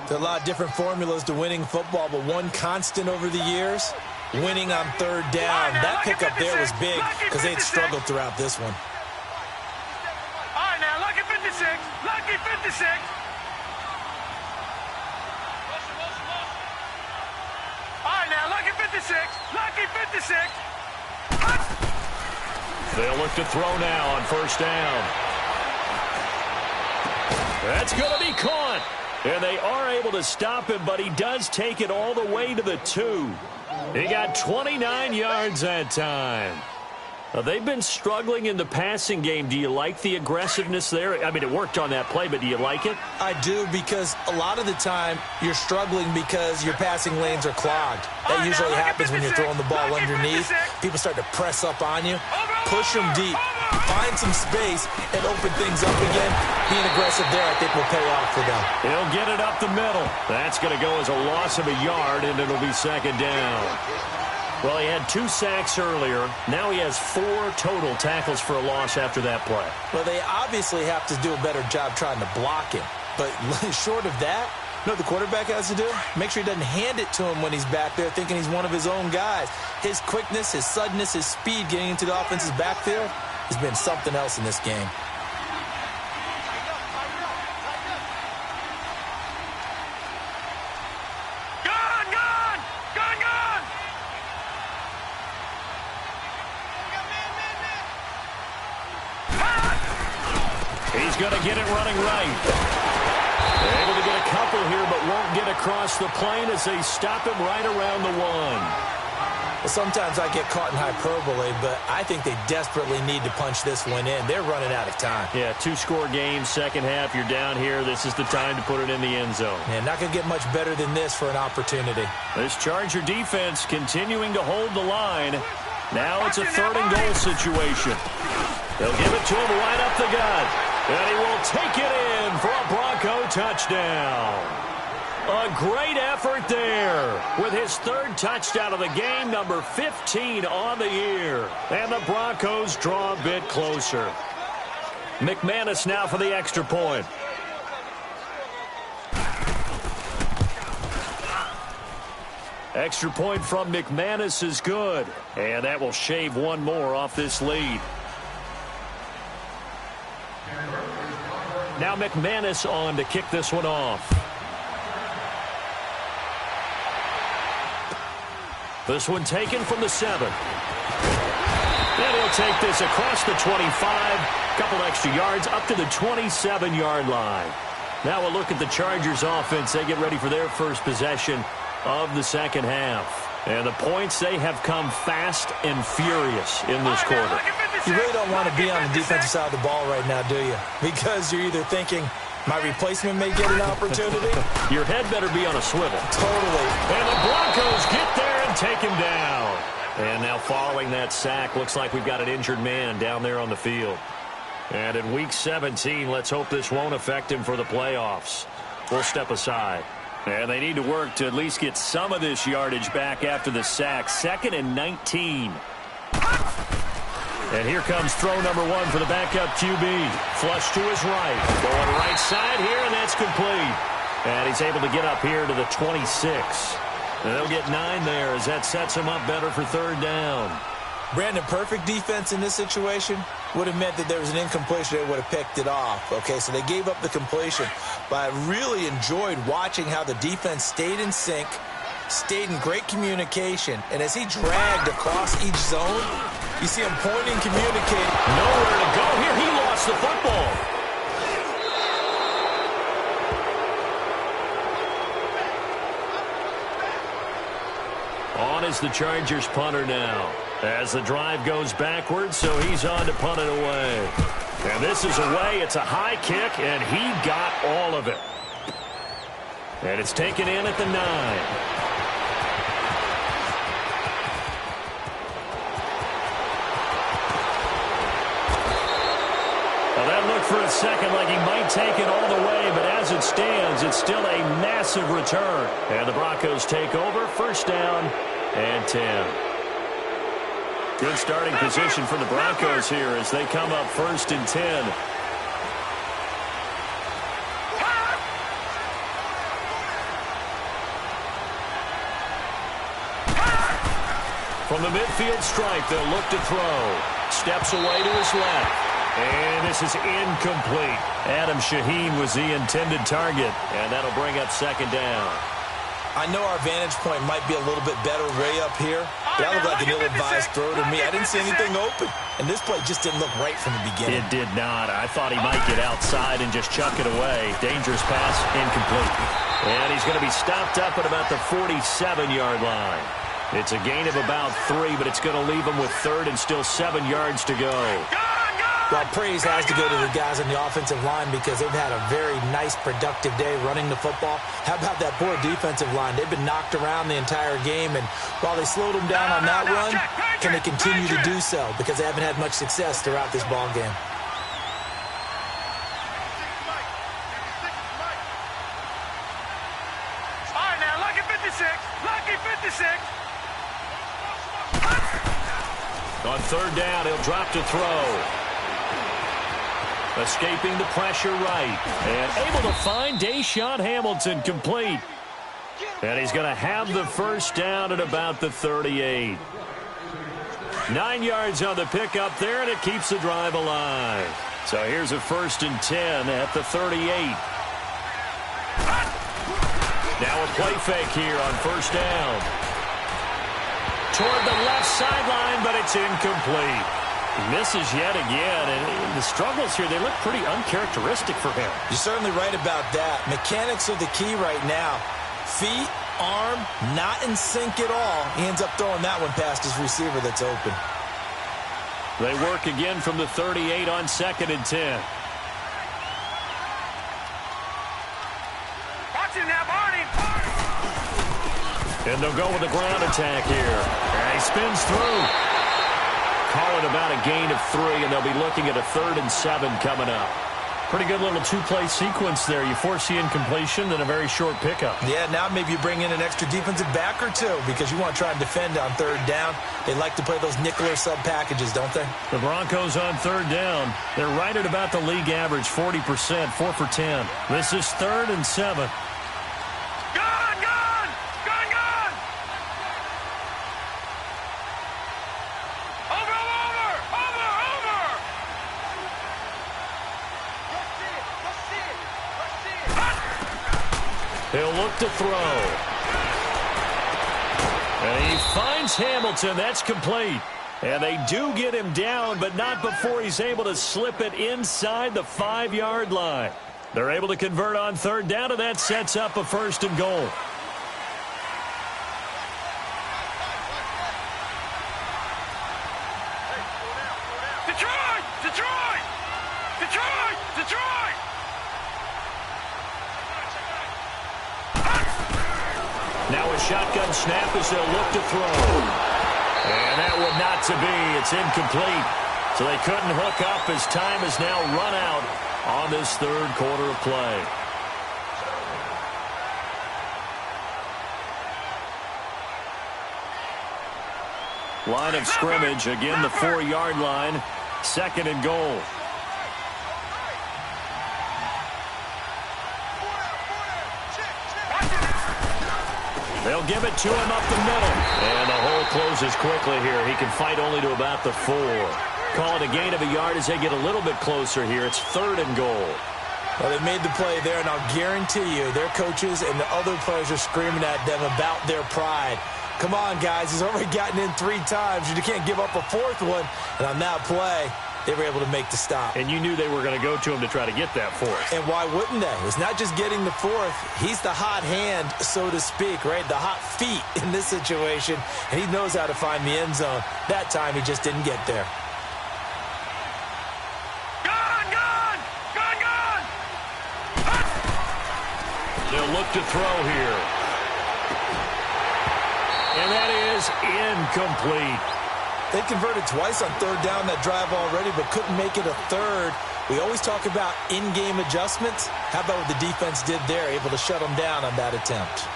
There are a lot of different formulas to winning football, but one constant over the years, winning on 3rd down. That pickup there was big because they had struggled throughout this one. All right, now, lucky 56. Lucky 56. All right, now, lucky 56. Lucky 56. They'll look to throw now on first down. That's going to be caught. And they are able to stop him, but he does take it all the way to the 2. He got 29 yards that time. They've been struggling in the passing game. Do you like the aggressiveness there? I mean, it worked on that play, but do you like it? I do, because a lot of the time you're struggling because your passing lanes are clogged. That usually happens when you're throwing the ball underneath. People start to press up on you. Push them deep. Find some space and open things up again. Being aggressive there, I think, will pay off for them. He'll get it up the middle. That's going to go as a loss of a yard, and it'll be 2nd down. Well, he had 2 sacks earlier. Now he has 4 total tackles for a loss after that play. Well, they obviously have to do a better job trying to block him. But short of that, you know what the quarterback has to do? Make sure he doesn't hand it to him when he's back there thinking he's one of his own guys. His quickness, his suddenness, his speed getting into the offense's backfield has been something else in this game. He's going to get it running right. They're able to get a couple here, but won't get across the plane as they stop him right around the 1. Well, sometimes I get caught in hyperbole, but I think they desperately need to punch this one in. They're running out of time. Yeah, 2-score game, second half. You're down here. This is the time to put it in the end zone. Yeah, not going to get much better than this for an opportunity. This Charger defense continuing to hold the line. Now it's a third-and-goal situation. They'll give it to him right up the gut. And he will take it in for a Bronco touchdown. A great effort there with his third touchdown of the game, number 15 on the year. And the Broncos draw a bit closer. McManus now for the extra point. Extra point from McManus is good. And that will shave one more off this lead. Now McManus on to kick this one off. This one taken from the 7. And he'll take this across the 25. Couple extra yards up to the 27-yard line. Now we'll look at the Chargers offense. They get ready for their first possession of the second half. And the points, they have come fast and furious in this quarter. You really don't want to be on the defensive side of the ball right now, do you? Because you're either thinking, my replacement may get an opportunity. Your head better be on a swivel. Totally. And the Broncos get there and take him down. And now following that sack, looks like we've got an injured man down there on the field. And in Week 17, let's hope this won't affect him for the playoffs. We'll step aside. And they need to work to at least get some of this yardage back after the sack. 2nd and 19. And here comes throw number 1 for the backup QB. Flush to his right. Going right side here, and that's complete. And he's able to get up here to the 26. And they'll get 9 there as that sets him up better for third down. Brandon, perfect defense in this situation would have meant that there was an incompletion. They would have picked it off. Okay, so they gave up the completion. But I really enjoyed watching how the defense stayed in sync, stayed in great communication. And as he dragged across each zone, you see him pointing, communicating. Nowhere to go here. He lost the football. On is the Chargers punter now. As the drive goes backwards, so he's on to punt it away. And this is away. It's a high kick, and he got all of it. And it's taken in at the 9. Well, that looked for a second like he might take it all the way, but as it stands, it's still a massive return. And the Broncos take over, first down and 10. Good starting position for the Broncos here as they come up 1st and 10. From the midfield stripe, they'll look to throw. Steps away to his left. And this is incomplete. Adam Shaheen was the intended target, and that'll bring up second down. I know our vantage point might be a little bit better way up here. That looked like an ill-advised throw to me. I didn't see anything open. And this play just didn't look right from the beginning. It did not. I thought he might get outside and just chuck it away. Dangerous pass, incomplete. And he's going to be stopped up at about the 47-yard line. It's a gain of about 3, but it's going to leave him with third and still 7 yards to go. Well, praise has to go to the guys on the offensive line because they've had a very nice, productive day running the football. How about that poor defensive line? They've been knocked around the entire game, and while they slowed them down on that run, can they continue to do so? Because they haven't had much success throughout this ball game. All right, now, lucky 56. Lucky 56. On third down, he'll drop to throw. Escaping the pressure right. And able to find Deshaun Hamilton complete. And he's going to have the first down at about the 38. 9 yards on the pickup there, and it keeps the drive alive. So here's a 1st and 10 at the 38. Now a play fake here on first down. Toward the left sideline, but it's incomplete. He misses yet again, and the struggles here, they look pretty uncharacteristic for him. You're certainly right about that. Mechanics are the key right now. Feet arm, not in sync at all. He ends up throwing that one past his receiver that's open. They work again from the 38 on 2nd and 10. Watch him now, Barney. And they'll go with a ground attack here. And he spins through. Call it about a gain of 3, and they'll be looking at a 3rd and 7 coming up. Pretty good little two-play sequence there. You force the incompletion, then a very short pickup. Yeah, now maybe you bring in an extra defensive back or two because you want to try and defend on 3rd down. They like to play those nickel or sub packages, don't they? The Broncos on 3rd down. They're right at about the league average, 40%, 4 for 10. This is 3rd and 7. He'll look to throw. And he finds Hamilton. That's complete. And they do get him down, but not before he's able to slip it inside the 5-yard line. They're able to convert on 3rd down, and that sets up a 1st and goal. Detroit! Detroit! Detroit! Detroit! Now a shotgun snap as they'll look to throw. And that would not to be. It's incomplete. So they couldn't hook up as time has now run out on this 3rd quarter of play. Line of scrimmage, again the 4-yard line. 2nd and goal. They'll give it to him up the middle. And the hole closes quickly here. He can fight only to about the 4. Call it a gain of a yard as they get a little bit closer here. It's 3rd and goal. Well, they made the play there, and I'll guarantee you their coaches and the other players are screaming at them about their pride. Come on, guys. He's already gotten in 3 times. You can't give up a 4th one. And on that play, they were able to make the stop. And you knew they were going to go to him to try to get that 4th. And why wouldn't they? It's not just getting the 4th. He's the hot hand, so to speak, right? The hot feet in this situation. And he knows how to find the end zone. That time, he just didn't get there. They'll look to throw here. And that is incomplete. They converted twice on 3rd down that drive already, but couldn't make it a 3rd. We always talk about in-game adjustments. How about what the defense did there, able to shut them down on that attempt?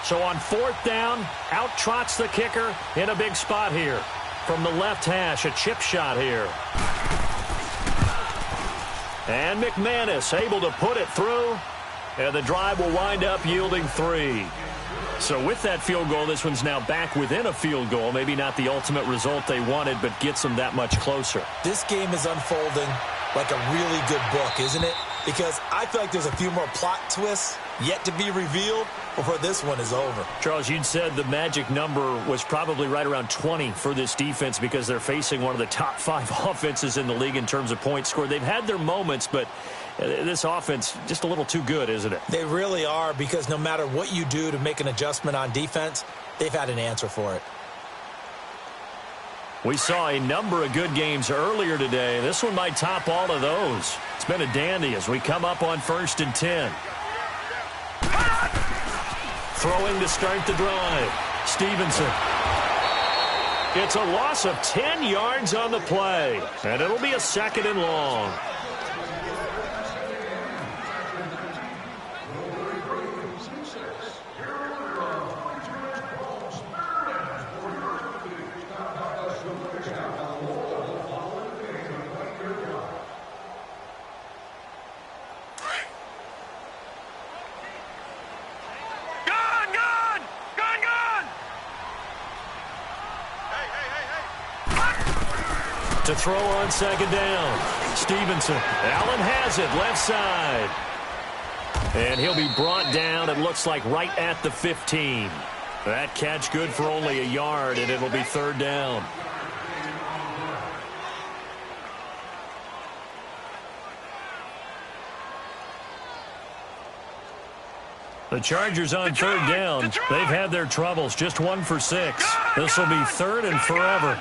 So on 4th down, out trots the kicker in a big spot here. From the left hash, a chip shot here. And McManus able to put it through. And the drive will wind up yielding 3. So with that field goal, this one's now back within a field goal. Maybe not the ultimate result they wanted, but gets them that much closer. This game is unfolding like a really good book, isn't it? Because I feel like there's a few more plot twists yet to be revealed before this one is over. Charles, you'd said the magic number was probably right around 20 for this defense because they're facing one of the top 5 offenses in the league in terms of points scored. They've had their moments, but this offense just a little too good, isn't it? They really are, because no matter what you do to make an adjustment on defense, they've had an answer for it. We saw a number of good games earlier today. This one might top all of those. It's been a dandy as we come up on 1st and 10. Throwing to start the drive. Stevenson. It's a loss of 10 yards on the play. And it'll be a 2nd and long. To throw on 2nd down. Stevenson. Allen has it left side. And he'll be brought down, it looks like, right at the 15. That catch good for only a yard, and it'll be 3rd down. The Chargers on third down. They've had their troubles. Just 1 for 6. This will be third and forever.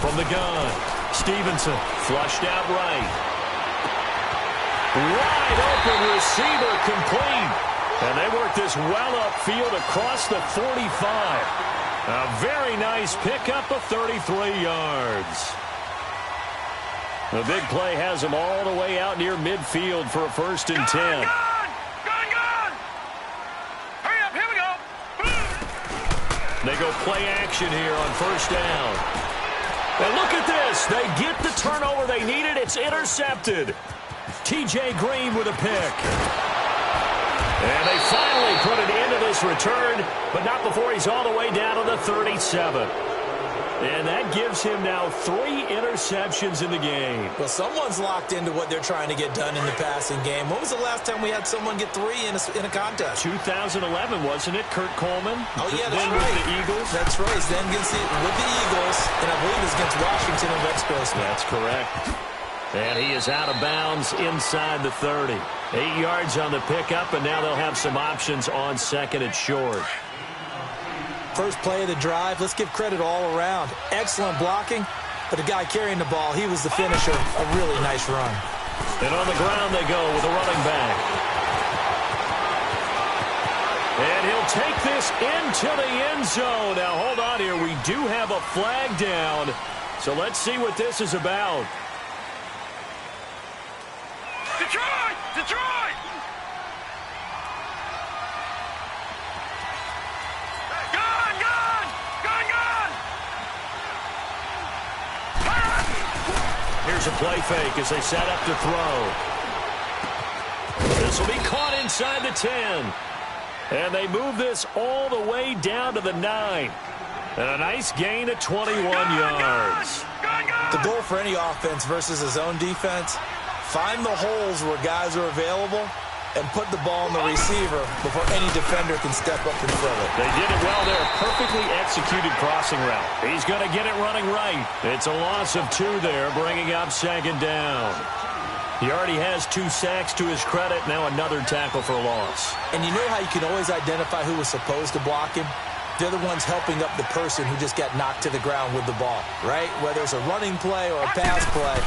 From the gun, Stevenson flushed out right. Wide open receiver complete. And they work this well upfield across the 45. A very nice pickup of 33 yards. The big play has them all the way out near midfield for a 1st and 10. Gone! Hurry up, here we go! They go play action here on 1st down. And look at this. They get the turnover they needed. It's intercepted. T.J. Green with a pick. And they finally put an end to this return, but not before he's all the way down to the 37. And that gives him now 3 interceptions in the game. Well, someone's locked into what they're trying to get done in the passing game. When was the last time we had someone get 3 in a contest? 2011, wasn't it? Kurt Coleman? Oh, yeah, that's then right. With the Eagles? That's right. Then with the Eagles, and I believe it's against Washington and Rex Grossman. That's correct. And he is out of bounds inside the 30. 8 yards on the pickup, and now they'll have some options on 2nd and short. First play of the drive, let's give credit all around. Excellent blocking, but the guy carrying the ball, he was the finisher. A really nice run. And on the ground they go with a running back. And he'll take this into the end zone. Now, hold on here. We do have a flag down, so let's see what this is about. Detroit! Here's a play fake as they set up to throw. This will be caught inside the 10. And they move this all the way down to the 9. And a nice gain of 21 yards. The goal for any offense versus his own defense, find the holes where guys are available and put the ball in the receiver before any defender can step up and fill it. They did it well there. Perfectly executed crossing route. He's going to get it running right. It's a loss of 2 there, bringing up 2nd down. He already has 2 sacks to his credit. Now another tackle for loss. And you know how you can always identify who was supposed to block him? They're the ones helping up the person who just got knocked to the ground with the ball, right? Whether it's a running play or a pass play,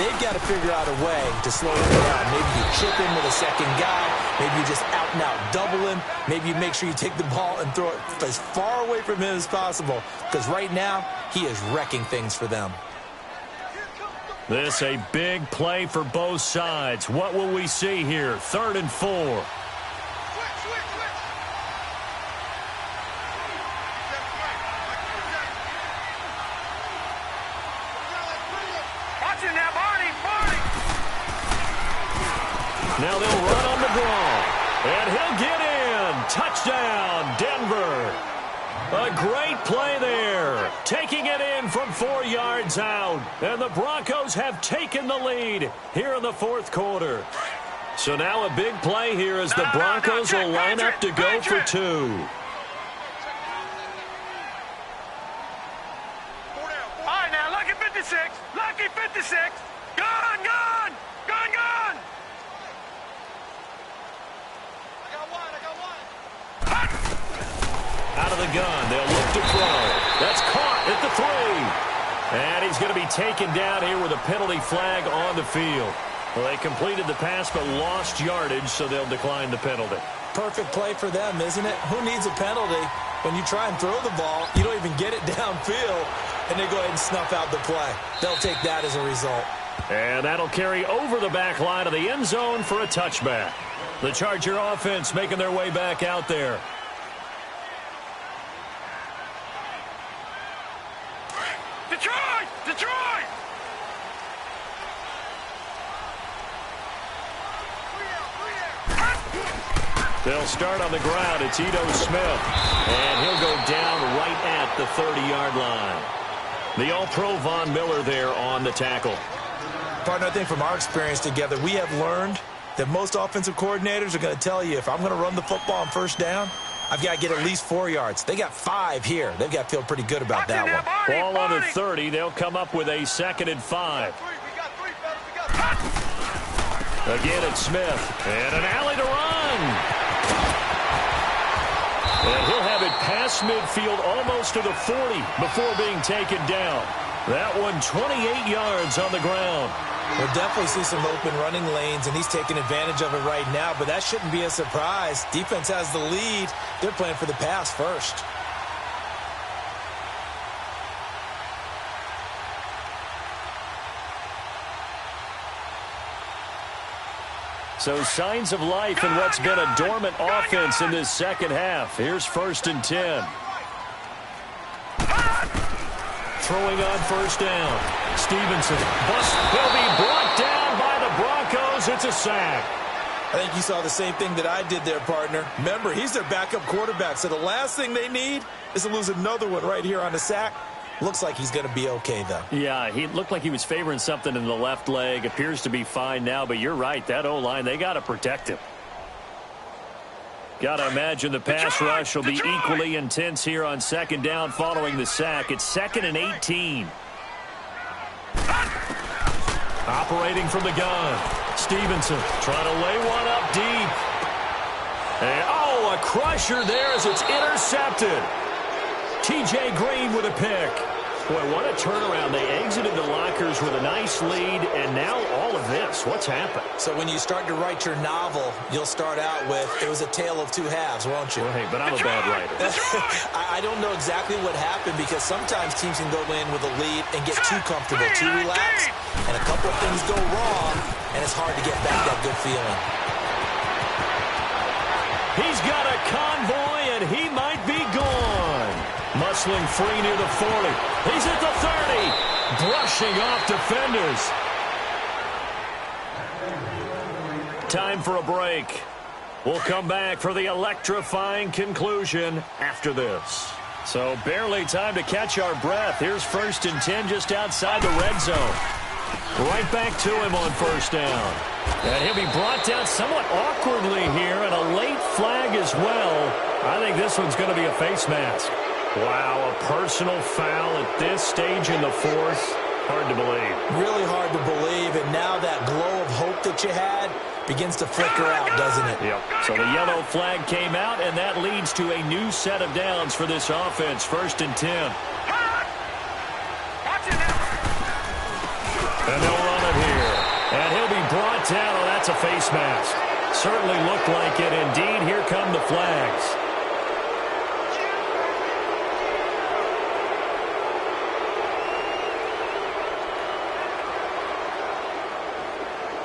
they've got to figure out a way to slow him down. Maybe you chip him with a second guy. Maybe you just out-and-out double him. Maybe you make sure you take the ball and throw it as far away from him as possible. Because right now, he is wrecking things for them. This a big play for both sides. What will we see here? 3rd and 4. Now they'll run on the draw. And he'll get in. Touchdown, Denver. A great play there. Taking it in from 4 yards out. And the Broncos have taken the lead here in the 4th quarter. So now a big play here as the Broncos will line up to go for 2. All right, now, lucky 56. Lucky 56. Gone! Out of the gun, they'll look to throw. That's caught at the 3. And he's going to be taken down here with a penalty flag on the field. Well, they completed the pass but lost yardage, so they'll decline the penalty. Perfect play for them, isn't it? Who needs a penalty when you try and throw the ball, you don't even get it downfield, and they go ahead and snuff out the play. They'll take that as a result. And that'll carry over the back line of the end zone for a touchback. The Charger offense making their way back out there. Detroit! They'll start on the ground. It's Ito Smith. And he'll go down right at the 30-yard line. The All-Pro Von Miller there on the tackle. Partner, I think from our experience together, we have learned that most offensive coordinators are going to tell you, if I'm going to run the football on 1st down, I've got to get at least 4 yards. They got 5 here. They've got to feel pretty good about that one. Ball on the 30. They'll come up with a 2nd and 5. Again, it's Smith. And an alley to run. And he'll have it past midfield almost to the 40 before being taken down. That one 28 yards on the ground. We'll definitely see some open running lanes, and he's taking advantage of it right now, but that shouldn't be a surprise. Defense has the lead. They're playing for the pass first. So signs of life in what's been a dormant offense in this second half. Here's 1st and 10. Throwing on 1st down. Stevenson. He'll be brought down by the Broncos. It's a sack. I think you saw the same thing that I did there, partner. Remember, he's their backup quarterback, so the last thing they need is to lose another one right here on the sack. Looks like he's going to be okay, though. Yeah, he looked like he was favoring something in the left leg. Appears to be fine now, but you're right. That O-line, they got to protect him. Got to imagine the pass rush will be equally intense here on 2nd down following the sack. It's 2nd and 18. Operating from the gun. Stevenson trying to lay one up deep. And, a crusher there as it's intercepted. T.J. Green with a pick. Boy, what a turnaround. They exited the lockers with a nice lead, and now all of this. What's happened? So when you start to write your novel, you'll start out with, it was a tale of two halves, won't you? Right, but I'm a bad writer. I don't know exactly what happened, because sometimes teams can go in with a lead and get too comfortable, too relaxed, and a couple of things go wrong, and it's hard to get back that good feeling. He's got a convoy, and he might be gone. Muscling free near the 40. He's at the 30. Brushing off defenders. Time for a break. We'll come back for the electrifying conclusion after this. So barely time to catch our breath. Here's 1st and 10 just outside the red zone. Right back to him on 1st down. And he'll be brought down somewhat awkwardly here, and a late flag as well. I think this one's going to be a face mask. Wow, a personal foul at this stage in the 4th. Hard to believe. Really hard to believe, and now that glow of hope that you had begins to flicker out, doesn't it? Yep. So the yellow flag came out, and that leads to a new set of downs for this offense. 1st and 10. And they'll run it here. And he'll be brought down. Oh, that's a face mask. Certainly looked like it. Indeed, here come the flags.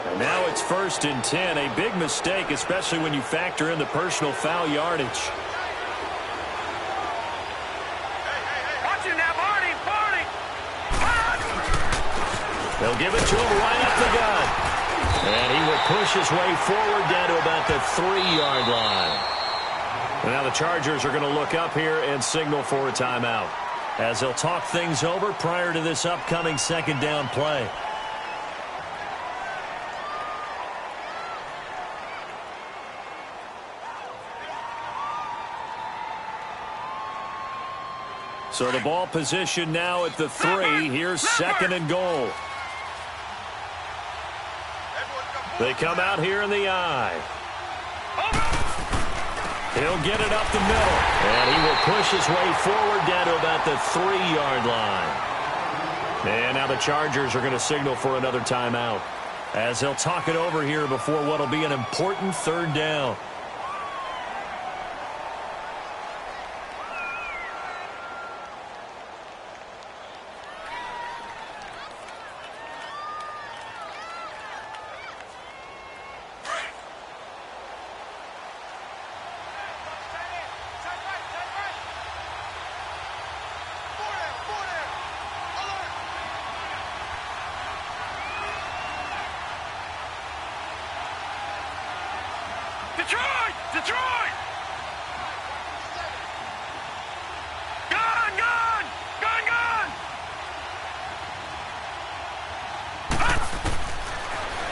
And now it's 1st and 10. A big mistake, especially when you factor in the personal foul yardage. They'll give it to him right up the gut. And he will push his way forward down to about the 3-yard line. And now the Chargers are going to look up here and signal for a timeout, as they'll talk things over prior to this upcoming 2nd down play. So the ball position now at the 3. Here's 2nd and goal. They come out here in the eye. He'll get it up the middle. And he will push his way forward down to about the 3-yard line. And now the Chargers are going to signal for another timeout, as they'll talk it over here before what will be an important 3rd down. Detroit! Gun! Gun! Gun! Gun!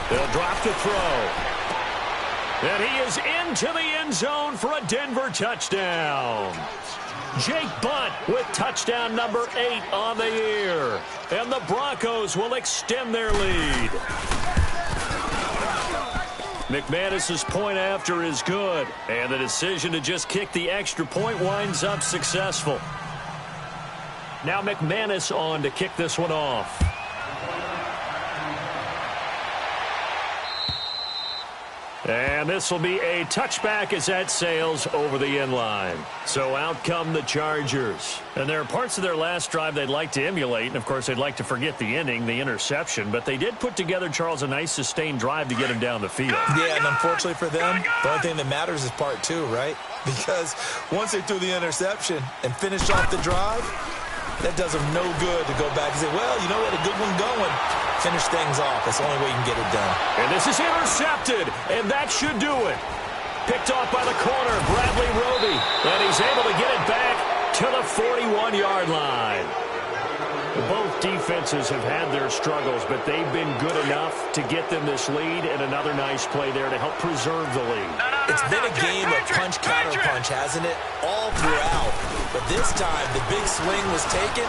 They'll drop the throw. And he is into the end zone for a Denver touchdown. Jake Butt with touchdown number 8 on the year. And the Broncos will extend their lead. McManus's point after is good, and the decision to just kick the extra point winds up successful. Now McManus on to kick this one off. And this will be a touchback as that sails over the end line. So out come the Chargers. And there are parts of their last drive they'd like to emulate. And, of course, they'd like to forget the ending, the interception. But they did put together, Charles, a nice sustained drive to get him down the field. Yeah, and unfortunately for them, the only thing that matters is part two, right? Because once they threw the interception and finished off the drive, that does them no good to go back and say, well, you know, we had a good one going. Finish things off. That's the only way you can get it done. And this is intercepted, and that should do it. Picked off by the corner, Bradley Roby, and he's able to get it back to the 41-yard line. Both defenses have had their struggles, but they've been good enough to get them this lead, and another nice play there to help preserve the lead. It's been a game of punch-counter-punch, hasn't it? All throughout. But this time, the big swing was taken,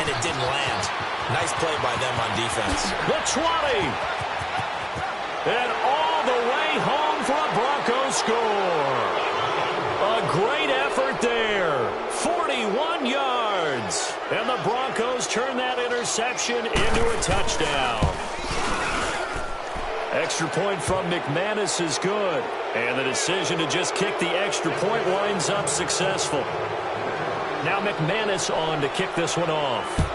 and it didn't land. Nice play by them on defense. The 20. And all the way home for a Broncos score. A great effort there. 41 yards. And the Broncos turn that interception into a touchdown. Extra point from McManus is good. And the decision to just kick the extra point winds up successful. Now McManus on to kick this one off.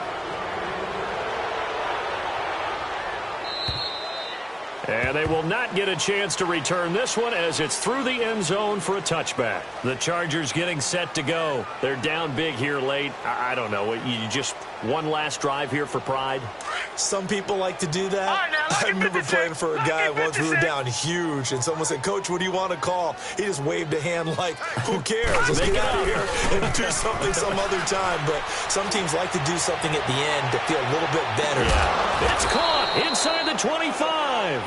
And they will not get a chance to return this one as it's through the end zone for a touchback. The Chargers getting set to go. They're down big here late. I don't know. You just one last drive here for pride? Some people like to do that. I remember playing for a guy once. We were down huge, and someone said, Coach, what do you want to call? He just waved a hand like, who cares? Let's get out of here and do something some other time. But some teams like to do something at the end to feel a little bit better. Yeah. It's caught inside the 25.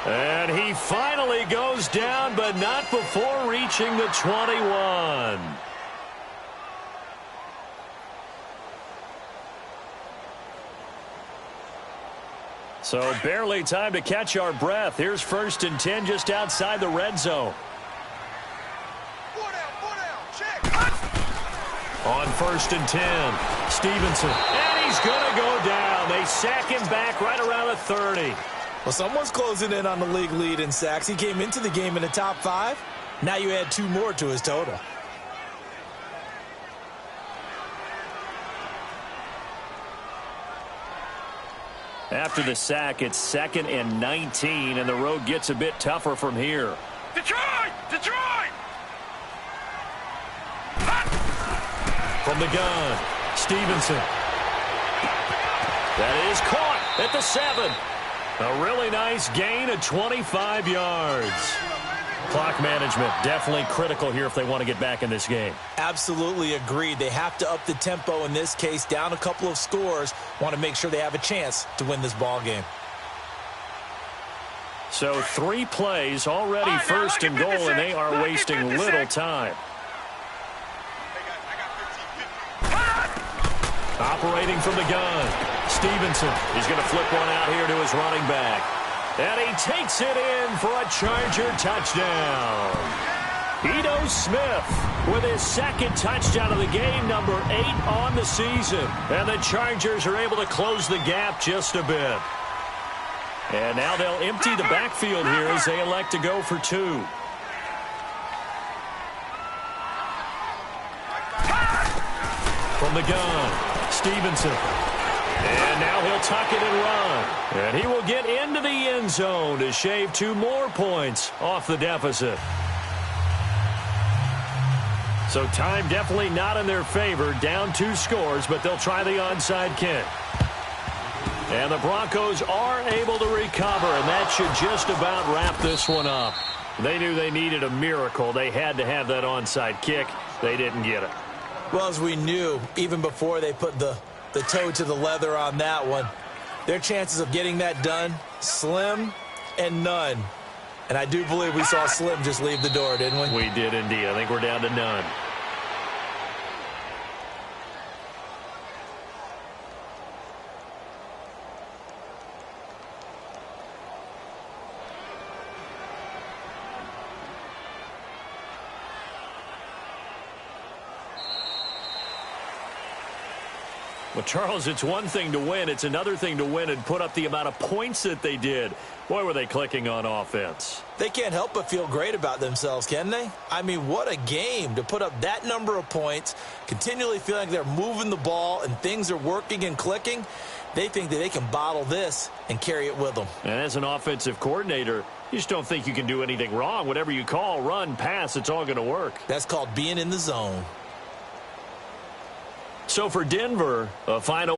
And he finally goes down, but not before reaching the 21. So barely time to catch our breath. Here's 1st and 10 just outside the red zone. On 1st and 10, Stevenson. And he's going to go down. They sack him back right around the 30. Well, someone's closing in on the league lead in sacks. He came into the game in the top 5. Now you add 2 more to his total. After the sack, it's 2nd and 19, and the road gets a bit tougher from here. Detroit! Detroit! From the gun, Stevenson. That is caught at the 7. A really nice gain of 25 yards. Clock management definitely critical here if they want to get back in this game. Absolutely agreed. They have to up the tempo in this case, down a couple of scores. Want to make sure they have a chance to win this ball game. So 3 plays already, 1st and goal, and they are wasting little time. Operating from the gun, Stevenson. He's going to flip one out here to his running back. And he takes it in for a Charger touchdown. Ito Smith with his 2nd touchdown of the game, number 8 on the season. And the Chargers are able to close the gap just a bit. And now they'll empty the backfield here as they elect to go for 2. From the gun, Stevenson. And now he'll tuck it and run. And he will get into the end zone to shave 2 more points off the deficit. So time definitely not in their favor. Down 2 scores, but they'll try the onside kick. And the Broncos are able to recover, and that should just about wrap this one up. They knew they needed a miracle. They had to have that onside kick. They didn't get it. Well, as we knew, even before they put the toe to the leather on that one, their chances of getting that done, slim and none. And I do believe we saw Slim just leave the door, didn't we? We did indeed. I think we're down to none. Well, Charles, it's one thing to win. It's another thing to win and put up the amount of points that they did. Boy, were they clicking on offense. They can't help but feel great about themselves, can they? I mean, what a game to put up that number of points, continually feeling like they're moving the ball and things are working and clicking. They think that they can bottle this and carry it with them. And as an offensive coordinator, you just don't think you can do anything wrong. Whatever you call, run, pass, it's all going to work. That's called being in the zone. So for Denver, a final